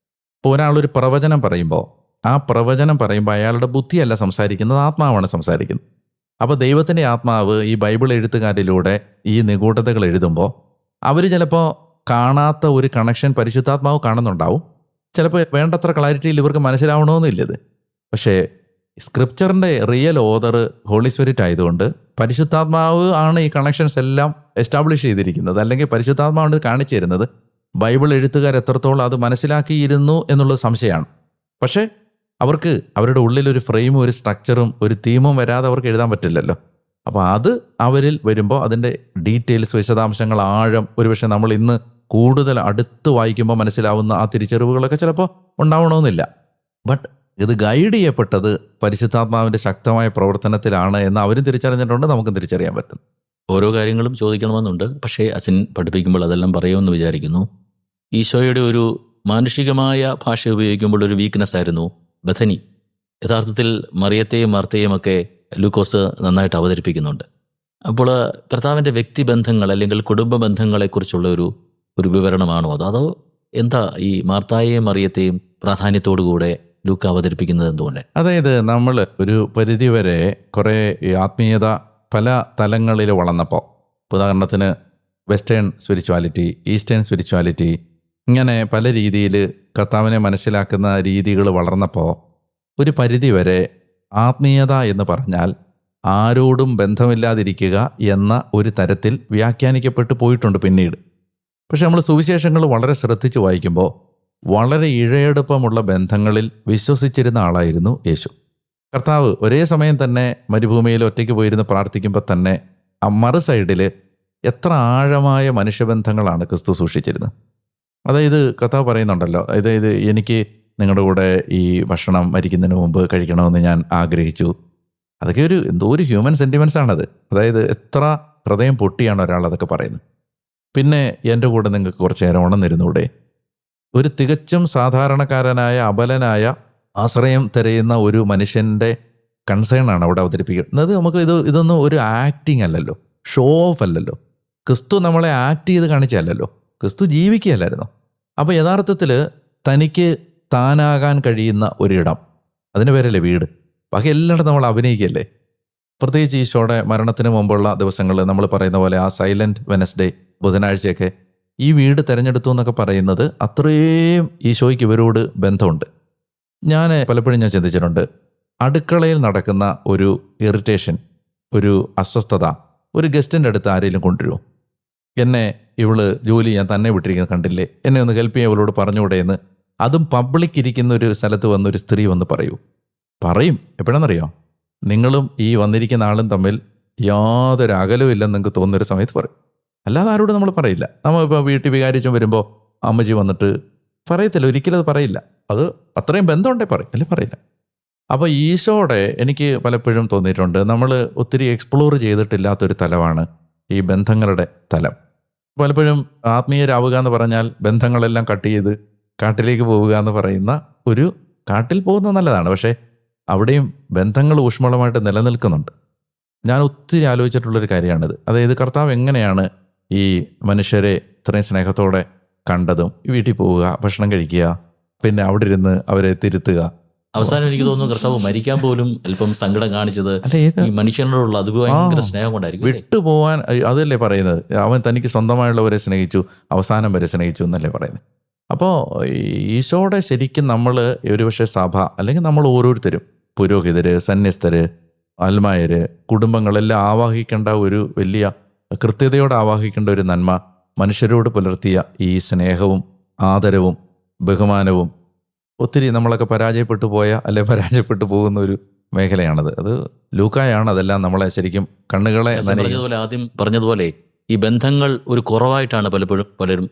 ഇപ്പോൾ ഒരാളൊരു പ്രവചനം പറയുമ്പോൾ അയാളുടെ ബുദ്ധിയല്ല സംസാരിക്കുന്നത്, ആത്മാവാണ് സംസാരിക്കുന്നത്. അപ്പോൾ ദൈവത്തിൻ്റെ ആത്മാവ് ഈ ബൈബിൾ എഴുത്തുകാരിലൂടെ ഈ നിഗൂഢതകൾ എഴുതുമ്പോൾ അവർ ചിലപ്പോൾ കാണാത്ത ഒരു കണക്ഷൻ പരിശുദ്ധാത്മാവ് കാണുന്നുണ്ടാവും. ചിലപ്പോൾ വേണ്ടത്ര ക്ലാരിറ്റിയിൽ ഇവർക്ക് മനസ്സിലാവണമെന്നില്ലത്. പക്ഷേ സ്ക്രിപ്ചറിൻ്റെ റിയൽ ഓതർ ഹോളി സ്പിരിറ്റ് ആയതുകൊണ്ട് പരിശുദ്ധാത്മാവ് ആണ് ഈ കണക്ഷൻസ് എല്ലാം എസ്റ്റാബ്ലിഷ് ചെയ്തിരിക്കുന്നത്. അല്ലെങ്കിൽ പരിശുദ്ധാത്മാവാണ് കാണിച്ചു തരുന്നത്. ബൈബിൾ എഴുത്തുകാർ എത്രത്തോളം അത് മനസ്സിലാക്കിയിരുന്നു എന്നുള്ളത് സംശയമാണ്. പക്ഷേ അവർക്ക് അവരുടെ ഉള്ളിലൊരു ഫ്രെയിമും ഒരു സ്ട്രക്ചറും ഒരു തീമും വരാതെ അവർക്ക് എഴുതാൻ പറ്റില്ലല്ലോ. അപ്പോൾ അത് അവരിൽ വരുമ്പോൾ അതിൻ്റെ ഡീറ്റെയിൽസ്, വിശദാംശങ്ങൾ, ആഴം ഒരുപക്ഷെ നമ്മൾ ഇന്ന് കൂടുതൽ അടുത്ത് വായിക്കുമ്പോൾ മനസ്സിലാവുന്ന ആ തിരിച്ചറിവുകളൊക്കെ ചിലപ്പോൾ ഉണ്ടാവണമെന്നില്ല. ബട്ട് ഇത് ഗൈഡ് ചെയ്യപ്പെട്ടത് പരിശുദ്ധാത്മാവിൻ്റെ ശക്തമായ പ്രവർത്തനത്തിലാണ് എന്ന് അവരും തിരിച്ചറിഞ്ഞിട്ടുണ്ട്, നമുക്കും തിരിച്ചറിയാൻ പറ്റും. ഓരോ കാര്യങ്ങളും ചോദിക്കണമെന്നുണ്ട്, പക്ഷേ അച്ഛൻ പഠിപ്പിക്കുമ്പോൾ അതെല്ലാം പറയുമെന്ന് വിചാരിക്കുന്നു. ഈശോയുടെ ഒരു മാനുഷികമായ ഭാഷ ഉപയോഗിക്കുമ്പോൾ ഒരു വീക്ക്നെസ് ആയിരുന്നു ബഥനി. യഥാർത്ഥത്തിൽ മറിയത്തെയും മാർത്തയെയും ഒക്കെ ലൂക്കോസ് നന്നായിട്ട് അവതരിപ്പിക്കുന്നുണ്ട്. അപ്പോൾ കർത്താവിൻ്റെ വ്യക്തിബന്ധങ്ങൾ അല്ലെങ്കിൽ കുടുംബ ബന്ധങ്ങളെക്കുറിച്ചുള്ള ഒരു വിവരണമാണോ അതോ എന്താ ഈ മാർത്തായെയും മറിയത്തെയും പ്രാധാന്യത്തോടുകൂടെ ലൂക്ക അവതരിപ്പിക്കുന്നത് എന്തുകൊണ്ട്? അതായത് നമ്മൾ ഒരു പരിധിവരെ കുറേ ആത്മീയത പല തലങ്ങളിൽ വളർന്നപ്പോൾ, ഉദാഹരണത്തിന് വെസ്റ്റേൺ സ്പിരിച്വാലിറ്റി, ഈസ്റ്റേൺ സ്പിരിച്വാലിറ്റി, ഇങ്ങനെ പല രീതിയിൽ കർത്താവിനെ മനസ്സിലാക്കുന്ന രീതികൾ വളർന്നപ്പോൾ ഒരു പരിധിവരെ ആത്മീയത എന്ന് പറഞ്ഞാൽ ആരോടും ബന്ധമില്ലാതിരിക്കുക എന്ന ഒരു തരത്തിൽ വ്യാഖ്യാനിക്കപ്പെട്ടു പോയിട്ടുണ്ട് പിന്നീട്. പക്ഷെ നമ്മൾ സുവിശേഷങ്ങൾ വളരെ ശ്രദ്ധിച്ച് വായിക്കുമ്പോൾ വളരെ ഇഴയെടുപ്പമുള്ള ബന്ധങ്ങളിൽ വിശ്വസിച്ചിരുന്ന ആളായിരുന്നു യേശു. കർത്താവ് ഒരേ സമയം തന്നെ മരുഭൂമിയിൽ ഒറ്റയ്ക്ക് പോയിരുന്ന് പ്രാർത്ഥിക്കുമ്പോൾ തന്നെ ആ മറു സൈഡിൽ എത്ര ആഴമായ മനുഷ്യബന്ധങ്ങളാണ് ക്രിസ്തു സൂക്ഷിച്ചിരുന്നത്. അതായത് കർത്താവ് പറയുന്നുണ്ടല്ലോ, അതായത് എനിക്ക് നിങ്ങളുടെ കൂടെ ഈ ഭക്ഷണം മരിക്കുന്നതിന് മുമ്പ് കഴിക്കണമെന്ന് ഞാൻ ആഗ്രഹിച്ചു. അതൊക്കെ എന്തോ ഒരു ഹ്യൂമൻ സെൻറ്റിമെൻസ് ആണത്. അതായത് എത്ര ഹൃദയം പൊട്ടിയാണ് ഒരാൾ അതൊക്കെ പറയുന്നത്. പിന്നെ എൻ്റെ കൂടെ നിങ്ങൾക്ക് കുറച്ച് നേരം ഉണർന്നിരുന്നൂടെ? ഒരു തികച്ചും സാധാരണക്കാരനായ അബലനായ ആശ്രയം തിരയുന്ന ഒരു മനുഷ്യൻ്റെ കൺസേണാണ് അവിടെ അവതരിപ്പിക്കുന്നത്. നമുക്ക് ഇതൊന്നും ഒരു ആക്ടിങ് അല്ലല്ലോ, ഷോ ഓഫ് അല്ലല്ലോ. ക്രിസ്തു നമ്മളെ ആക്ട് ചെയ്ത് കാണിച്ചല്ലോ, ക്രിസ്തു ജീവിക്കുകയല്ലായിരുന്നു. അപ്പോൾ യഥാർത്ഥത്തിൽ തനിക്ക് താനാകാൻ കഴിയുന്ന ഒരിടം, അതിന് പേരല്ലേ വീട്. ബാക്കി എല്ലായിടത്തും നമ്മൾ അഭിനയിക്കുകയല്ലേ. പ്രത്യേകിച്ച് ഈശോയുടെ മരണത്തിന് മുമ്പുള്ള ദിവസങ്ങളിൽ നമ്മൾ പറയുന്ന പോലെ ആ സൈലൻറ്റ് വെനസ്ഡേ, ബുധനാഴ്ചയൊക്കെ ഈ വീട് തിരഞ്ഞെടുത്തു എന്നൊക്കെ പറയുന്നത് അത്രയും ഈശോയ്ക്ക് ഇവരോട് ബന്ധമുണ്ട്. പലപ്പോഴും ഞാൻ ചിന്തിച്ചിട്ടുണ്ട്, അടുക്കളയിൽ നടക്കുന്ന ഒരു ഇറിറ്റേഷൻ, ഒരു അസ്വസ്ഥത ഒരു ഗസ്റ്റിൻ്റെ അടുത്ത് ആരെങ്കിലും കൊണ്ടുവരുമോ? എന്നെ ഇവള് ജോലി ചെയ്യാൻ തന്നെ വിട്ടിരിക്കുന്നത് കണ്ടില്ലേ, എന്നെ ഒന്ന് ഹെൽപ്പ് ചെയ്യാൻ ഇവളോട് പറഞ്ഞുകൂടെ എന്ന് അതും പബ്ലിക് ഇരിക്കുന്ന ഒരു സ്ഥലത്ത് വന്നൊരു സ്ത്രീ വന്ന് പറയും. എപ്പോഴാണെന്നറിയോ? നിങ്ങളും ഈ വന്നിരിക്കുന്ന ആളും തമ്മിൽ യാതൊരു അകലവും ഇല്ലെന്ന് നിങ്ങൾക്ക് തോന്നുന്നൊരു സമയത്ത് പറയും. അല്ലാതെ ആരോടും നമ്മൾ പറയില്ല. നമ്മളിപ്പോൾ വീട്ടിൽ വികാരിച്ചും വരുമ്പോൾ അമ്മച്ചി വന്നിട്ട് പറയത്തില്ല, ഒരിക്കലും അത് പറയില്ല. അത് അത്രയും ബന്ധമുണ്ടേ പറയും, അല്ലേ പറയില്ല. അപ്പോൾ ഈശോടെ എനിക്ക് പലപ്പോഴും തോന്നിയിട്ടുണ്ട്, നമ്മൾ ഒത്തിരി എക്സ്പ്ലോർ ചെയ്തിട്ടില്ലാത്തൊരു തലമാണ് ഈ ബന്ധങ്ങളുടെ തലം. പലപ്പോഴും ആത്മീയരാവുക എന്ന് പറഞ്ഞാൽ ബന്ധങ്ങളെല്ലാം കട്ട് ചെയ്ത് കാട്ടിലേക്ക് പോവുക എന്ന് പറയുന്ന ഒരു, കാട്ടിൽ പോകുന്നത് നല്ലതാണ്, പക്ഷേ അവിടെയും ബന്ധങ്ങൾ ഊഷ്മളമായിട്ട് നിലനിൽക്കുന്നുണ്ട്. ഞാൻ ഒത്തിരി ആലോചിച്ചിട്ടുള്ളൊരു കാര്യമാണിത്. അതായത് കർത്താവ് എങ്ങനെയാണ് ഈ മനുഷ്യരെ ഇത്രയും സ്നേഹത്തോടെ കണ്ടതും, വീട്ടിൽ പോവുക, ഭക്ഷണം കഴിക്കുക, പിന്നെ അവിടെ ഇരുന്ന് അവരെ തിരുത്തുക. അവസാനം എനിക്ക് തോന്നുന്നു കർത്താവ് മരിക്കാൻ പോലും അല്പം സങ്കടം കാണിച്ചത് ഈ മനുഷ്യനോടുള്ള ഭയങ്കര സ്നേഹം കൊണ്ടായിരിക്കും. വിട്ടുപോവാൻ അതല്ലേ പറയുന്നത്, അവൻ തനിക്ക് സ്വന്തമായുള്ളവരെ സ്നേഹിച്ചു, അവസാനം വരെ സ്നേഹിച്ചു എന്നല്ലേ പറയുന്നത്. അപ്പോൾ ഈശോടെ ശരിക്കും നമ്മൾ ഒരുപക്ഷെ സഭ അല്ലെങ്കിൽ നമ്മൾ ഓരോരുത്തരും, പുരോഹിതര്, സന്യസ്തര്, ആത്മായര്, കുടുംബങ്ങളെല്ലാം ആവാഹിക്കേണ്ട ഒരു വലിയ കൃത്യതയോടെ ആവാഹിക്കേണ്ട ഒരു നന്മ മനുഷ്യരോട് പുലർത്തിയ ഈ സ്നേഹവും ആദരവും ബഹുമാനവും ഒത്തിരി നമ്മളൊക്കെ പരാജയപ്പെട്ടു പരാജയപ്പെട്ടു പോകുന്ന ഒരു മേഖലയാണത്. അത് ലൂക്കായാണ് അതെല്ലാം നമ്മളെ ശരിക്കും കണ്ണുകളെ ആദ്യം പറഞ്ഞതുപോലെ ഈ ബന്ധങ്ങൾ ഒരു കുറവായിട്ടാണ് പലരും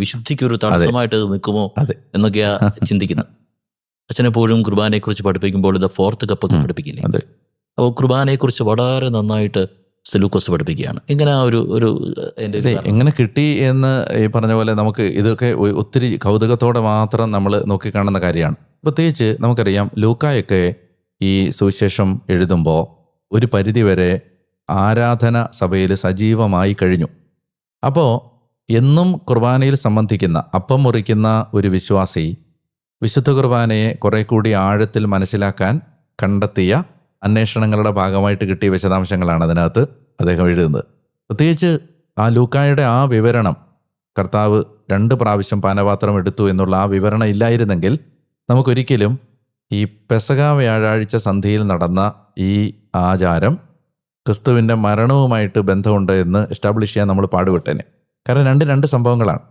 വിശുദ്ധിക്ക് ഒരു തടസ്സമായിട്ട് നിൽക്കുമോ എന്നൊക്കെയാ ചിന്തിക്കുന്നത്. അച്ഛനെപ്പോഴും കുർബാനയെക്കുറിച്ച് പഠിപ്പിക്കുമ്പോൾ ഇത് ഫോർത്ത് കപ്പൊക്കെ പഠിപ്പിക്കില്ലേ? അപ്പോൾ കുർബാനയെക്കുറിച്ച് വളരെ നന്നായിട്ട് ലൂക്കോസ് പഠിപ്പിക്കുകയാണ്. ഇങ്ങനെ എങ്ങനെ കിട്ടി എന്ന് ഈ പറഞ്ഞ പോലെ നമുക്ക് ഇതൊക്കെ ഒത്തിരി കൗതുകത്തോടെ മാത്രം നമ്മൾ നോക്കിക്കാണുന്ന കാര്യമാണ്. പ്രത്യേകിച്ച് നമുക്കറിയാം ലൂക്കായൊക്കെ ഈ സുവിശേഷം എഴുതുമ്പോൾ ഒരു പരിധിവരെ ആരാധന സഭയിൽ സജീവമായി കഴിഞ്ഞു. അപ്പോൾ എന്നും കുർബാനയിൽ സംബന്ധിക്കുന്ന, അപ്പം മുറിക്കുന്ന ഒരു വിശ്വാസി വിശുദ്ധ കുർബാനയെ കുറെ കൂടി ആഴത്തിൽ മനസ്സിലാക്കാൻ കണ്ടെത്തിയ അന്വേഷണങ്ങളുടെ ഭാഗമായിട്ട് കിട്ടിയ വിശദാംശങ്ങളാണ് അതിനകത്ത് അദ്ദേഹം എഴുതുന്നത്. പ്രത്യേകിച്ച് ആ ലൂക്കായുടെ ആ വിവരണം, കർത്താവ് 2 പ്രാവശ്യം പാനപാത്രം എടുത്തു എന്നുള്ള ആ വിവരണം ഇല്ലായിരുന്നെങ്കിൽ നമുക്കൊരിക്കലും ഈ പെസഹ വ്യാഴാഴ്ച സന്ധ്യയിൽ നടന്ന ഈ ആചാരം ക്രിസ്തുവിൻ്റെ മരണവുമായിട്ട് ബന്ധമുണ്ട് എന്ന് എസ്റ്റാബ്ലിഷ് ചെയ്യാൻ നമ്മൾ പാടുപെട്ടേനെ. കാരണം 2 സംഭവങ്ങളാണ്.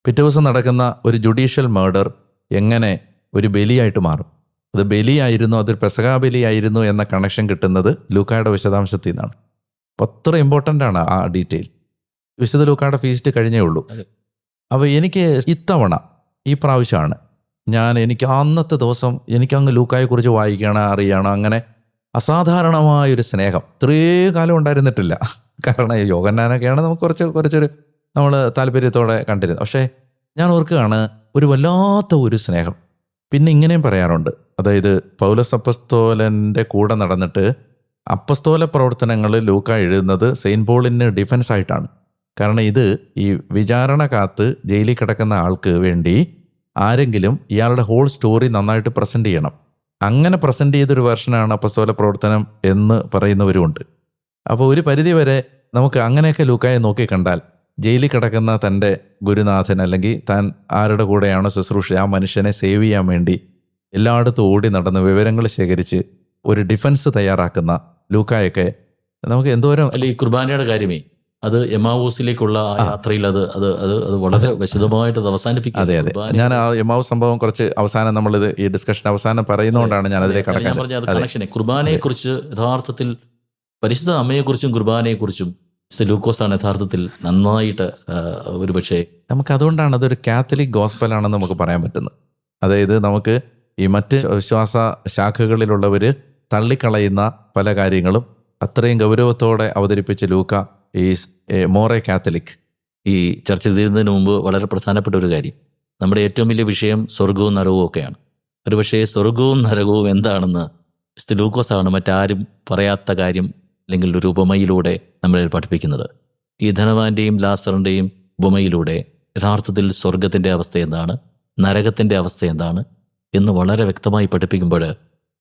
പിറ്റേ ദിവസം നടക്കുന്ന ഒരു ജുഡീഷ്യൽ മർഡർ എങ്ങനെ ഒരു ബലിയായിട്ട് മാറും, അത് ബലിയായിരുന്നു, അതൊരു പെസഹാ ബലിയായിരുന്നു എന്ന കണക്ഷൻ കിട്ടുന്നത് ലൂക്കായുടെ വിശദാംശത്തിൽ നിന്നാണ്. അപ്പോൾ അത്ര ഇമ്പോർട്ടൻ്റ് ആണ് ആ ഡീറ്റെയിൽ. വിശുദ്ധ ലൂക്കായുടെ ഫീസ്റ്റ് കഴിഞ്ഞേ ഉള്ളൂ. അപ്പോൾ എനിക്ക് ഇത്തവണ ഈ പ്രാവശ്യമാണ് എനിക്ക് അന്നത്തെ ദിവസം എനിക്കങ്ങ് ലൂക്കായെക്കുറിച്ച് വായിക്കണം, അറിയണം. അങ്ങനെ അസാധാരണമായൊരു സ്നേഹം ഇത്രയും കാലം ഉണ്ടായിരുന്നിട്ടില്ല. കാരണം യോഹന്നാനൊക്കെയാണ് നമുക്ക് കുറച്ചൊരു നമ്മൾ താല്പര്യത്തോടെ കണ്ടിരുന്നത്. പക്ഷേ ഞാൻ ഓർക്കുകയാണ് ഒരു വല്ലാത്ത ഒരു സ്നേഹം. പിന്നെ ഇങ്ങനെയും പറയാറുണ്ട്, അതായത് പൗലോസ് അപ്പസ്തോലൻ്റെ കൂടെ നടന്നിട്ട് അപ്പസ്തോല പ്രവർത്തനങ്ങൾ ലൂക്ക എഴുതുന്നത് സെയിൻറ്റ് പോളിന് ഡിഫൻസ് ആയിട്ടാണ്. കാരണം ഇത് ഈ വിചാരണ കാത്ത് ജയിലിൽ കിടക്കുന്ന ആൾക്ക് വേണ്ടി ആരെങ്കിലും ഇയാളുടെ ഹോൾ സ്റ്റോറി നന്നായിട്ട് പ്രസൻറ്റ് ചെയ്യണം. അങ്ങനെ പ്രസൻറ്റ് ചെയ്തൊരു വെർഷനാണ് അപ്പസ്തോല പ്രവർത്തനം എന്ന് പറയുന്നവരുമുണ്ട്. അപ്പോൾ ഒരു പരിധിവരെ നമുക്ക് അങ്ങനെയൊക്കെ ലൂക്കായെ നോക്കി കണ്ടാൽ ജയിലിൽ കിടക്കുന്ന തൻ്റെ ഗുരുനാഥൻ അല്ലെങ്കിൽ താൻ ആരുടെ കൂടെയാണോ ശുശ്രൂഷ, ആ മനുഷ്യനെ സേവ് ചെയ്യാൻ വേണ്ടി എല്ലായിടത്തും ഓടി നടന്ന് വിവരങ്ങൾ ശേഖരിച്ച് ഒരു ഡിഫൻസ് തയ്യാറാക്കുന്ന ലൂക്കായൊക്കെ നമുക്ക് എന്തോരം. അല്ല, ഈ കുർബാനയുടെ കാര്യമേ, അത് എമാവൂസിലേക്കുള്ള ആ യാത്രയിൽ അത് വളരെ വിശദമായിട്ട് അവസാനിപ്പിക്കും. അതെ, ഞാൻ ആ എമാവൂസ് സംഭവം കുറച്ച് അവസാനം നമ്മളിത് ഈ ഡിസ്കഷൻ അവസാനം പറയുന്നതുകൊണ്ടാണ് ഞാൻ അതിലേക്ക് കടക്കാൻ. ഞാൻ പറഞ്ഞ അത് കണക്ഷനെ കുർബാനയെക്കുറിച്ച് യഥാർത്ഥത്തിൽ പരിശുദ്ധ അമ്മയെക്കുറിച്ചും കുർബാനയെക്കുറിച്ചും ലൂക്കോസാണ് യഥാർത്ഥത്തിൽ നന്നായിട്ട് ഒരുപക്ഷെ നമുക്ക് അതുകൊണ്ടാണ് അതൊരു കാത്തലിക് ഗോസ്പലാണെന്ന് നമുക്ക് പറയാൻ പറ്റുന്നത്. അതായത് നമുക്ക് ഈ മറ്റ് വിശ്വാസ ശാഖകളിലുള്ളവർ തള്ളിക്കളയുന്ന പല കാര്യങ്ങളും അത്രയും ഗൗരവത്തോടെ അവതരിപ്പിച്ച ലൂക്ക ഈസ് മോറെ കാത്തലിക്. ഈ ചർച്ച തീരുന്നതിന് മുമ്പ് വളരെ പ്രധാനപ്പെട്ട ഒരു കാര്യം, നമ്മുടെ ഏറ്റവും വലിയ വിഷയം സ്വർഗവും നരകവും ഒക്കെയാണ്. ഒരുപക്ഷേ സ്വർഗവും നരകവും എന്താണെന്ന് ലൂക്കോസാണ് മറ്റാരും പറയാത്ത കാര്യം അല്ലെങ്കിൽ ഒരു ഉപമയിലൂടെ നമ്മളെ പഠിപ്പിക്കുന്നത്. ഈ ധനവാന്റെയും ലാസറിൻ്റെയും ഉപമയിലൂടെ യഥാർത്ഥത്തിൽ സ്വർഗത്തിൻ്റെ അവസ്ഥ എന്താണ്, നരകത്തിൻ്റെ അവസ്ഥ എന്താണ് എന്ന് വളരെ വ്യക്തമായി പഠിപ്പിക്കുമ്പോൾ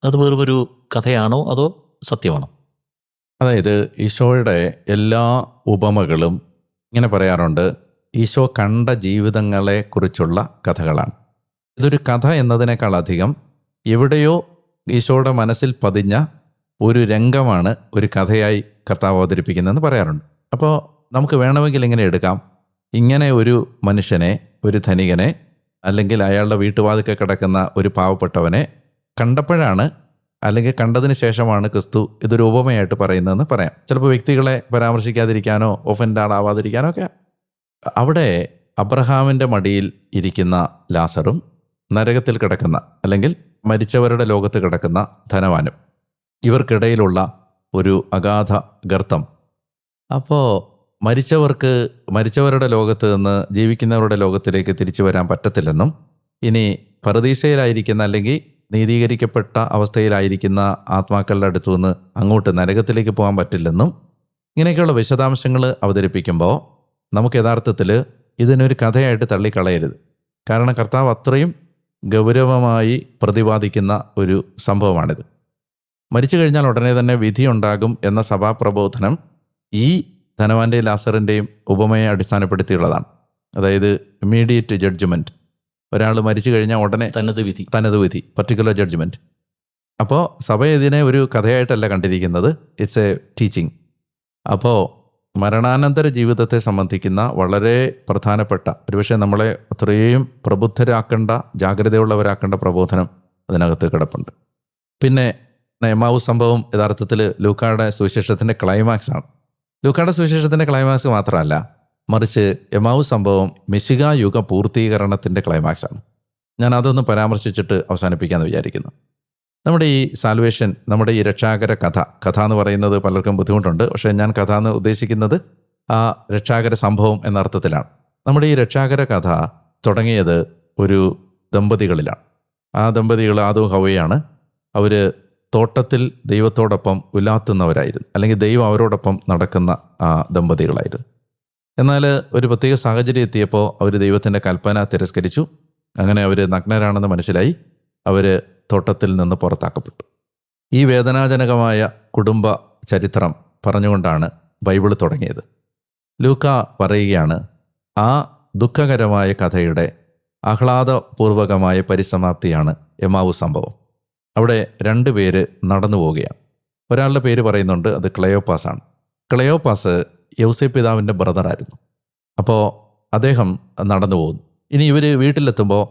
അത് വെറുമൊരു കഥയാണോ അതോ സത്യമാണോ? അതായത് ഈശോയുടെ എല്ലാ ഉപമകളും ഇങ്ങനെ പറയാറുണ്ട്, ഈശോ കണ്ട ജീവിതങ്ങളെ കുറിച്ചുള്ള കഥകളാണ്. ഇതൊരു കഥ എന്നതിനേക്കാളധികം എവിടെയോ ഈശോയുടെ മനസ്സിൽ പതിഞ്ഞ ഒരു രംഗമാണ് ഒരു കഥയായി കർത്താവ് അവതരിപ്പിക്കുന്നതെന്ന് പറയാറുണ്ട്. അപ്പോൾ നമുക്ക് വേണമെങ്കിൽ ഇങ്ങനെ എടുക്കാം, ഇങ്ങനെ ഒരു മനുഷ്യനെ, ഒരു ധനികനെ, അല്ലെങ്കിൽ അയാളുടെ വീട്ടുവാതിൽക്കൽ കിടക്കുന്ന ഒരു പാവപ്പെട്ടവനെ കണ്ടപ്പോഴാണ്, അല്ലെങ്കിൽ കണ്ടതിന് ശേഷമാണ് ക്രിസ്തു ഇതൊരു ഉപമയായിട്ട് പറയുന്നതെന്ന് പറയാം. ചിലപ്പോൾ വ്യക്തികളെ പരാമർശിക്കാതിരിക്കാനോ ഒഫൻഡാവാതിരിക്കാനോ ഒക്കെ. അവിടെ അബ്രഹാമിൻ്റെ മടിയിൽ ഇരിക്കുന്ന ലാസറും നരകത്തിൽ കിടക്കുന്ന അല്ലെങ്കിൽ മരിച്ചവരുടെ ലോകത്ത് കിടക്കുന്ന ധനവാനും, ഇവർക്കിടയിലുള്ള ഒരു അഗാധ ഗർത്തം. അപ്പോൾ മരിച്ചവരുടെ ലോകത്ത് നിന്ന് ജീവിക്കുന്നവരുടെ ലോകത്തിലേക്ക് തിരിച്ചു വരാൻ പറ്റത്തില്ലെന്നും, ഇനി പറുദീസയിലായിരിക്കുന്ന അല്ലെങ്കിൽ നീതീകരിക്കപ്പെട്ട അവസ്ഥയിലായിരിക്കുന്ന ആത്മാക്കളുടെ അടുത്തു നിന്ന് അങ്ങോട്ട് നരകത്തിലേക്ക് പോകാൻ പറ്റില്ലെന്നും, ഇങ്ങനെയൊക്കെയുള്ള വിശദാംശങ്ങൾ അവതരിപ്പിക്കുമ്പോൾ നമുക്ക് യഥാർത്ഥത്തിൽ ഇതിനൊരു കഥയായിട്ട് തള്ളിക്കളയരുത്. കാരണം കർത്താവ് അത്രയും ഗൗരവമായി പ്രതിപാദിക്കുന്ന ഒരു സംഭവമാണിത്. മരിച്ചു കഴിഞ്ഞാൽ ഉടനെ തന്നെ വിധിയുണ്ടാകും എന്ന സഭാപ്രബോധനം ഈ ധനവാന്റെയും ലാസറിൻ്റെയും ഉപമയെ അടിസ്ഥാനപ്പെടുത്തിയുള്ളതാണ്. അതായത് ഇമ്മീഡിയറ്റ് ജഡ്ജ്മെൻറ്റ്, ഒരാൾ മരിച്ചു കഴിഞ്ഞാൽ ഉടനെ തനത് വിധി, പർട്ടിക്കുലർ ജഡ്ജ്മെൻറ്റ്. അപ്പോൾ സഭ ഇതിനെ ഒരു കഥയായിട്ടല്ല കണ്ടിരിക്കുന്നത്, ഇറ്റ്സ് എ ടീച്ചിങ്. അപ്പോൾ മരണാനന്തര ജീവിതത്തെ സംബന്ധിക്കുന്ന വളരെ പ്രധാനപ്പെട്ട, ഒരുപക്ഷെ നമ്മളെ അത്രയും പ്രബുദ്ധരാക്കേണ്ട, ജാഗ്രതയുള്ളവരാക്കേണ്ട പ്രബോധനം അതിനകത്ത് കിടപ്പുണ്ട്. പിന്നെ എമ്മാവൂസ് സംഭവം യഥാർത്ഥത്തിൽ ലൂക്കായുടെ സുവിശേഷത്തിൻ്റെ ക്ലൈമാക്സ് ആണ്. ലൂക്കായുടെ സുവിശേഷത്തിൻ്റെ ക്ലൈമാക്സ് മാത്രമല്ല, മറിച്ച് എമ്മാവൂസ് സംഭവം മിശിഹാ യുഗ പൂർത്തീകരണത്തിൻ്റെ ക്ലൈമാക്സ് ആണ്. ഞാൻ അതൊന്ന് പരാമർശിച്ചിട്ട് അവസാനിപ്പിക്കാമെന്ന് വിചാരിക്കുന്നു. നമ്മുടെ ഈ സാൽവേഷൻ, നമ്മുടെ ഈ രക്ഷാകര കഥ എന്ന് പറയുന്നത് പലർക്കും ബുദ്ധിമുട്ടുണ്ട്. പക്ഷേ ഞാൻ കഥ എന്ന് ഉദ്ദേശിക്കുന്നത് ആ രക്ഷാകര സംഭവം എന്ന അർത്ഥത്തിലാണ്. നമ്മുടെ ഈ രക്ഷാകര കഥ തുടങ്ങിയത് ഒരു ദമ്പതികളിലാണ്. ആ ദമ്പതികൾ ആദവും ഹവ്വയാണ്. അവർ തോട്ടത്തിൽ ദൈവത്തോടൊപ്പം ഉലാത്തുന്നവരായിരുന്നു, അല്ലെങ്കിൽ ദൈവം അവരോടൊപ്പം നടക്കുന്ന ആ ദമ്പതികളായിരുന്നു. എന്നാൽ ഒരു പ്രത്യേക സാഹചര്യം എത്തിയപ്പോൾ അവർ ദൈവത്തിൻ്റെ കൽപ്പന തിരസ്കരിച്ചു. അങ്ങനെ അവർ നഗ്നരാണെന്ന് മനസ്സിലായി. അവർ തോട്ടത്തിൽ നിന്ന് പുറത്താക്കപ്പെട്ടു. ഈ വേദനാജനകമായ കുടുംബ ചരിത്രം പറഞ്ഞുകൊണ്ടാണ് ബൈബിൾ തുടങ്ങിയത്. ലൂക്ക പറയുകയാണ്, ആ ദുഃഖകരമായ കഥയുടെ ആഹ്ലാദപൂർവകമായ പരിസമാപ്തിയാണ് എമ്മാവൂസ് സംഭവം. അവിടെ 2 പേര് നടന്നു പോവുകയാണ്. ഒരാളുടെ പേര് പറയുന്നുണ്ട്, അത് ക്ലെയോപ്പാസാണ്. ക്ലെയോപ്പാസ് യൗസേപ്പ് പിതാവിൻ്റെ ബ്രദറായിരുന്നു. അപ്പോൾ അദ്ദേഹം നടന്നു പോകുന്നു. ഇനി ഇവർ വീട്ടിലെത്തുമ്പോൾ,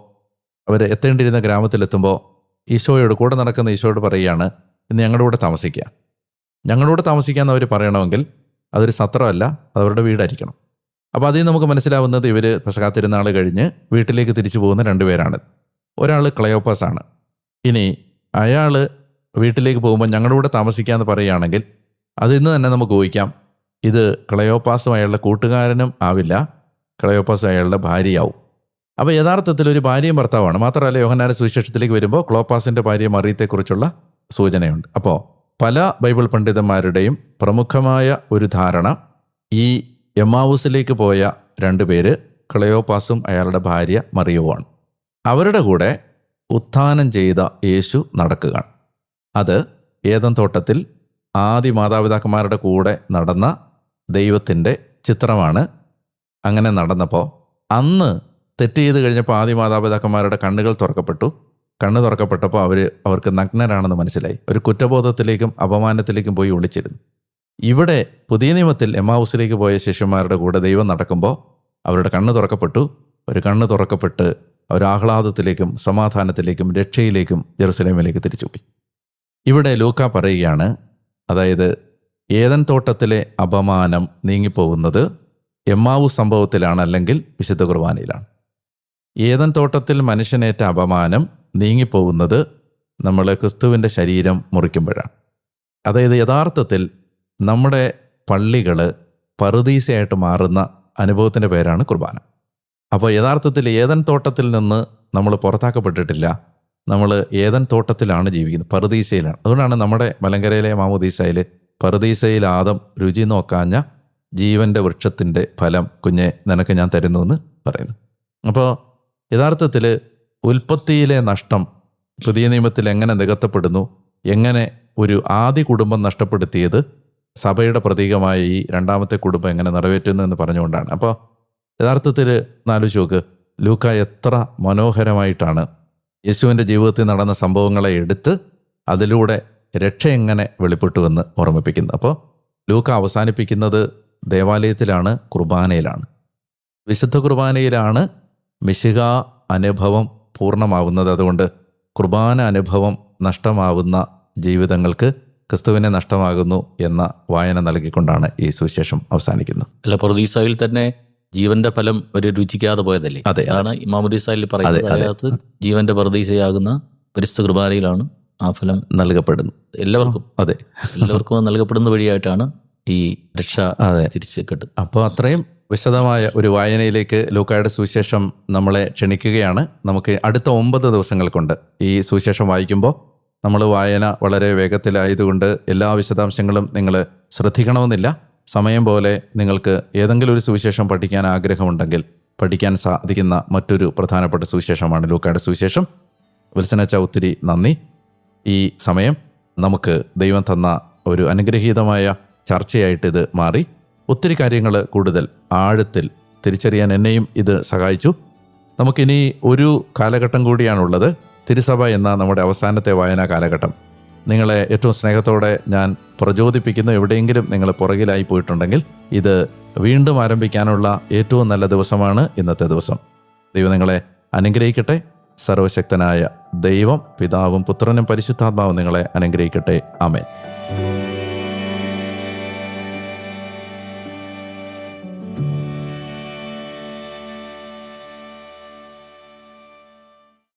അവർ എത്തേണ്ടിയിരുന്ന ഗ്രാമത്തിലെത്തുമ്പോൾ ഈശോയോട്, കൂടെ നടക്കുന്ന ഈശോയോട് പറയുകയാണ്, ഇന്ന് ഞങ്ങളുടെ കൂടെ താമസിക്കുക. ഞങ്ങളോട് താമസിക്കാമെന്ന് അവർ പറയണമെങ്കിൽ അതൊരു സത്രമല്ല, അതവരുടെ വീടായിരിക്കണം. അപ്പോൾ അതിൽ നമുക്ക് മനസ്സിലാവുന്നത് ഇവർ പെസഹ തിരുനാൾ കഴിഞ്ഞ് വീട്ടിലേക്ക് തിരിച്ചു പോകുന്ന രണ്ടുപേരാണ്. ഒരാൾ ക്ലയോപ്പാസാണ്. ഇനി അയാൾ വീട്ടിലേക്ക് പോകുമ്പോൾ ഞങ്ങളുടെ കൂടെ താമസിക്കാമെന്ന് പറയുകയാണെങ്കിൽ അതിൽ നിന്ന് തന്നെ നമുക്ക് ഊഹിക്കാം, ഇത് ക്ലയോപ്പാസും അയാളുടെ കൂട്ടുകാരനും ആവില്ല, ക്ലയോപ്പാസും അയാളുടെ ഭാര്യയാവും. അപ്പോൾ യഥാർത്ഥത്തിൽ ഒരു ഭാര്യയും ഭർത്താവാണ്. മാത്രമല്ല യോഹന്നാന്റെ സുവിശേഷത്തിലേക്ക് വരുമ്പോൾ ക്ലോപ്പാസിൻ്റെ ഭാര്യ മറിയത്തെക്കുറിച്ചുള്ള സൂചനയുണ്ട്. അപ്പോൾ പല ബൈബിൾ പണ്ഡിതന്മാരുടെയും പ്രമുഖമായ ഒരു ധാരണ, ഈ എമ്മാവൂസിലേക്ക് പോയ രണ്ടുപേര് ക്ലയോപ്പാസും അയാളുടെ ഭാര്യ മറിയവുമാണ്. അവരുടെ കൂടെ ഉത്ഥാനം ചെയ്ത യേശു നടക്കുകയാണ്. അത് ഏദൻ തോട്ടത്തിൽ ആദി മാതാപിതാക്കന്മാരുടെ കൂടെ നടന്ന ദൈവത്തിൻ്റെ ചിത്രമാണ്. അങ്ങനെ നടന്നപ്പോൾ അന്ന് തെറ്റ് ചെയ്ത് കഴിഞ്ഞപ്പോൾ ആദി മാതാപിതാക്കന്മാരുടെ കണ്ണുകൾ തുറക്കപ്പെട്ടു. കണ്ണ് തുറക്കപ്പെട്ടപ്പോൾ അവർക്ക് നഗ്നരാണെന്ന് മനസ്സിലായി. ഒരു കുറ്റബോധത്തിലേക്കും അപമാനത്തിലേക്കും പോയി ഒളിച്ചിരുന്നു. ഇവിടെ പുതിയ നിയമത്തിൽ എമ്മാവൂസിലേക്ക് പോയ ശിഷ്യന്മാരുടെ കൂടെ ദൈവം നടക്കുമ്പോൾ അവരുടെ കണ്ണ് തുറക്കപ്പെട്ടു. ഒരു കണ്ണ് തുറക്കപ്പെട്ട് അവർ ആഹ്ലാദത്തിലേക്കും സമാധാനത്തിലേക്കും രക്ഷയിലേക്കും ജെറുസലേമിലേക്ക് തിരിച്ചുപോയി. ഇവിടെ ലൂക്ക പറയുകയാണ്, അതായത് ഏദൻ തോട്ടത്തിലെ അപമാനം നീങ്ങിപ്പോകുന്നത് എമ്മാവൂസ് സംഭവത്തിലാണ്, അല്ലെങ്കിൽ വിശുദ്ധ കുർബാനയിലാണ്. ഏദൻ തോട്ടത്തിൽ മനുഷ്യനേറ്റ അപമാനം നീങ്ങിപ്പോകുന്നത് നമ്മൾ ക്രിസ്തുവിൻ്റെ ശരീരം മുറിക്കുമ്പോഴാണ്. അതായത് യഥാർത്ഥത്തിൽ നമ്മുടെ പള്ളികൾ പറുദീസയായിട്ട് മാറുന്ന അനുഭവത്തിൻ്റെ പേരാണ് കുർബാന. അപ്പോൾ യഥാർത്ഥത്തിൽ ഏദൻ തോട്ടത്തിൽ നിന്ന് നമ്മൾ പുറത്താക്കപ്പെട്ടിട്ടില്ല, നമ്മൾ ഏദൻ തോട്ടത്തിലാണ് ജീവിക്കുന്നത്, പറുദീസയിലാണ്. അതുകൊണ്ടാണ് നമ്മുടെ മലങ്കരയിലെ മാമോദീസയിൽ പറുദീസയിൽ ആദം രുചി നോക്കാഞ്ഞ ജീവൻ്റെ വൃക്ഷത്തിൻ്റെ ഫലം കുഞ്ഞെ നിനക്ക് ഞാൻ തരുന്നു എന്ന് പറയുന്നു. അപ്പോൾ യഥാർത്ഥത്തിൽ ഉൽപ്പത്തിയിലെ നഷ്ടം പുതിയ നിയമത്തിൽ എങ്ങനെ നികത്തപ്പെടുന്നു, എങ്ങനെ ഒരു ആദ്യ കുടുംബം നഷ്ടപ്പെടുത്തിയത് സഭയുടെ പ്രതീകമായ ഈ രണ്ടാമത്തെ കുടുംബം എങ്ങനെ നിറവേറ്റുന്നു എന്ന് പറഞ്ഞുകൊണ്ടാണ്. അപ്പോൾ യഥാർത്ഥത്തിൽ ആലോചിച്ച് നോക്ക്, ലൂക്ക എത്ര മനോഹരമായിട്ടാണ് യേശുവിൻ്റെ ജീവിതത്തിൽ നടന്ന സംഭവങ്ങളെ എടുത്ത് അതിലൂടെ രക്ഷ എങ്ങനെ വെളിപ്പെട്ടുവെന്ന് ഓർമ്മിപ്പിക്കുന്നത്. അപ്പോൾ ലൂക്ക അവസാനിപ്പിക്കുന്നത് ദേവാലയത്തിലാണ്, കുർബാനയിലാണ്. വിശുദ്ധ കുർബാനയിലാണ് മിശിഹ അനുഭവം പൂർണ്ണമാവുന്നത്. അതുകൊണ്ട് കുർബാന അനുഭവം നഷ്ടമാവുന്ന ജീവിതങ്ങൾക്ക് ക്രിസ്തുവിനെ നഷ്ടമാകുന്നു എന്ന വായന നൽകിക്കൊണ്ടാണ് ഈ സുവിശേഷം അവസാനിക്കുന്നത്. അല്ല, പറുദീസയിൽ തന്നെ ജീവന്റെ ഫലം ഒരു രുചിക്കാതെ പോയതല്ലേ? അതെ, അതാണ് മാമോദീസയിൽ പറയുന്നത്. അതിനകത്ത് ജീവന്റെ പറുദീസയാകുന്ന പരിശുദ്ധ കുർബാനയിലാണ് ആ ഫലം നൽകപ്പെടുന്നത് എല്ലാവർക്കും. അതെ, എല്ലാവർക്കും നൽകപ്പെടുന്ന വഴിയായിട്ടാണ് ഈ രക്ഷ തിരിച്ച് കിട്ടും. അപ്പോൾ അത്രയും വിശദമായ ഒരു വായനയിലേക്ക് ലൂക്കായുടെ സുവിശേഷം നമ്മളെ ക്ഷണിക്കുകയാണ്. നമുക്ക് അടുത്ത 9 ദിവസങ്ങൾ കൊണ്ട് ഈ സുവിശേഷം വായിക്കുമ്പോൾ നമ്മൾ വായന വളരെ വേഗത്തിലായതുകൊണ്ട് എല്ലാ വിശദാംശങ്ങളും നിങ്ങൾ ശ്രദ്ധിക്കണമെന്നില്ല. സമയം പോലെ നിങ്ങൾക്ക് ഏതെങ്കിലും ഒരു സുവിശേഷം പഠിക്കാൻ ആഗ്രഹമുണ്ടെങ്കിൽ പഠിക്കാൻ സാധിക്കുന്ന മറ്റൊരു പ്രധാനപ്പെട്ട സുവിശേഷമാണ് ലൂക്കായുടെ സുവിശേഷം. വിൽസനച്ച ഒത്തിരി നന്ദി. ഈ സമയം നമുക്ക് ദൈവം തന്ന ഒരു അനുഗ്രഹീതമായ ചർച്ചയായിട്ട് ഇത് മാറി. ഒത്തിരി കാര്യങ്ങൾ കൂടുതൽ ആഴത്തിൽ തിരിച്ചറിയാൻ എന്നെയും ഇത് സഹായിച്ചു. നമുക്കിനി ഒരു കാലഘട്ടം കൂടിയാണുള്ളത്, തിരുസഭ എന്ന നമ്മുടെ അവസാനത്തെ വായനാ കാലഘട്ടം. നിങ്ങളെ ഏറ്റവും സ്നേഹത്തോടെ ഞാൻ പ്രചോദിപ്പിക്കുന്നു. എവിടെയെങ്കിലും നിങ്ങൾ പുറകിലായി പോയിട്ടുണ്ടെങ്കിൽ ഇത് വീണ്ടും ആരംഭിക്കാനുള്ള ഏറ്റവും നല്ല ദിവസമാണ് ഇന്നത്തെ ദിവസം. ദൈവം നിങ്ങളെ അനുഗ്രഹിക്കട്ടെ. സർവശക്തനായ ദൈവം, പിതാവും പുത്രനും പരിശുദ്ധാത്മാവും നിങ്ങളെ അനുഗ്രഹിക്കട്ടെ. ആമേൻ.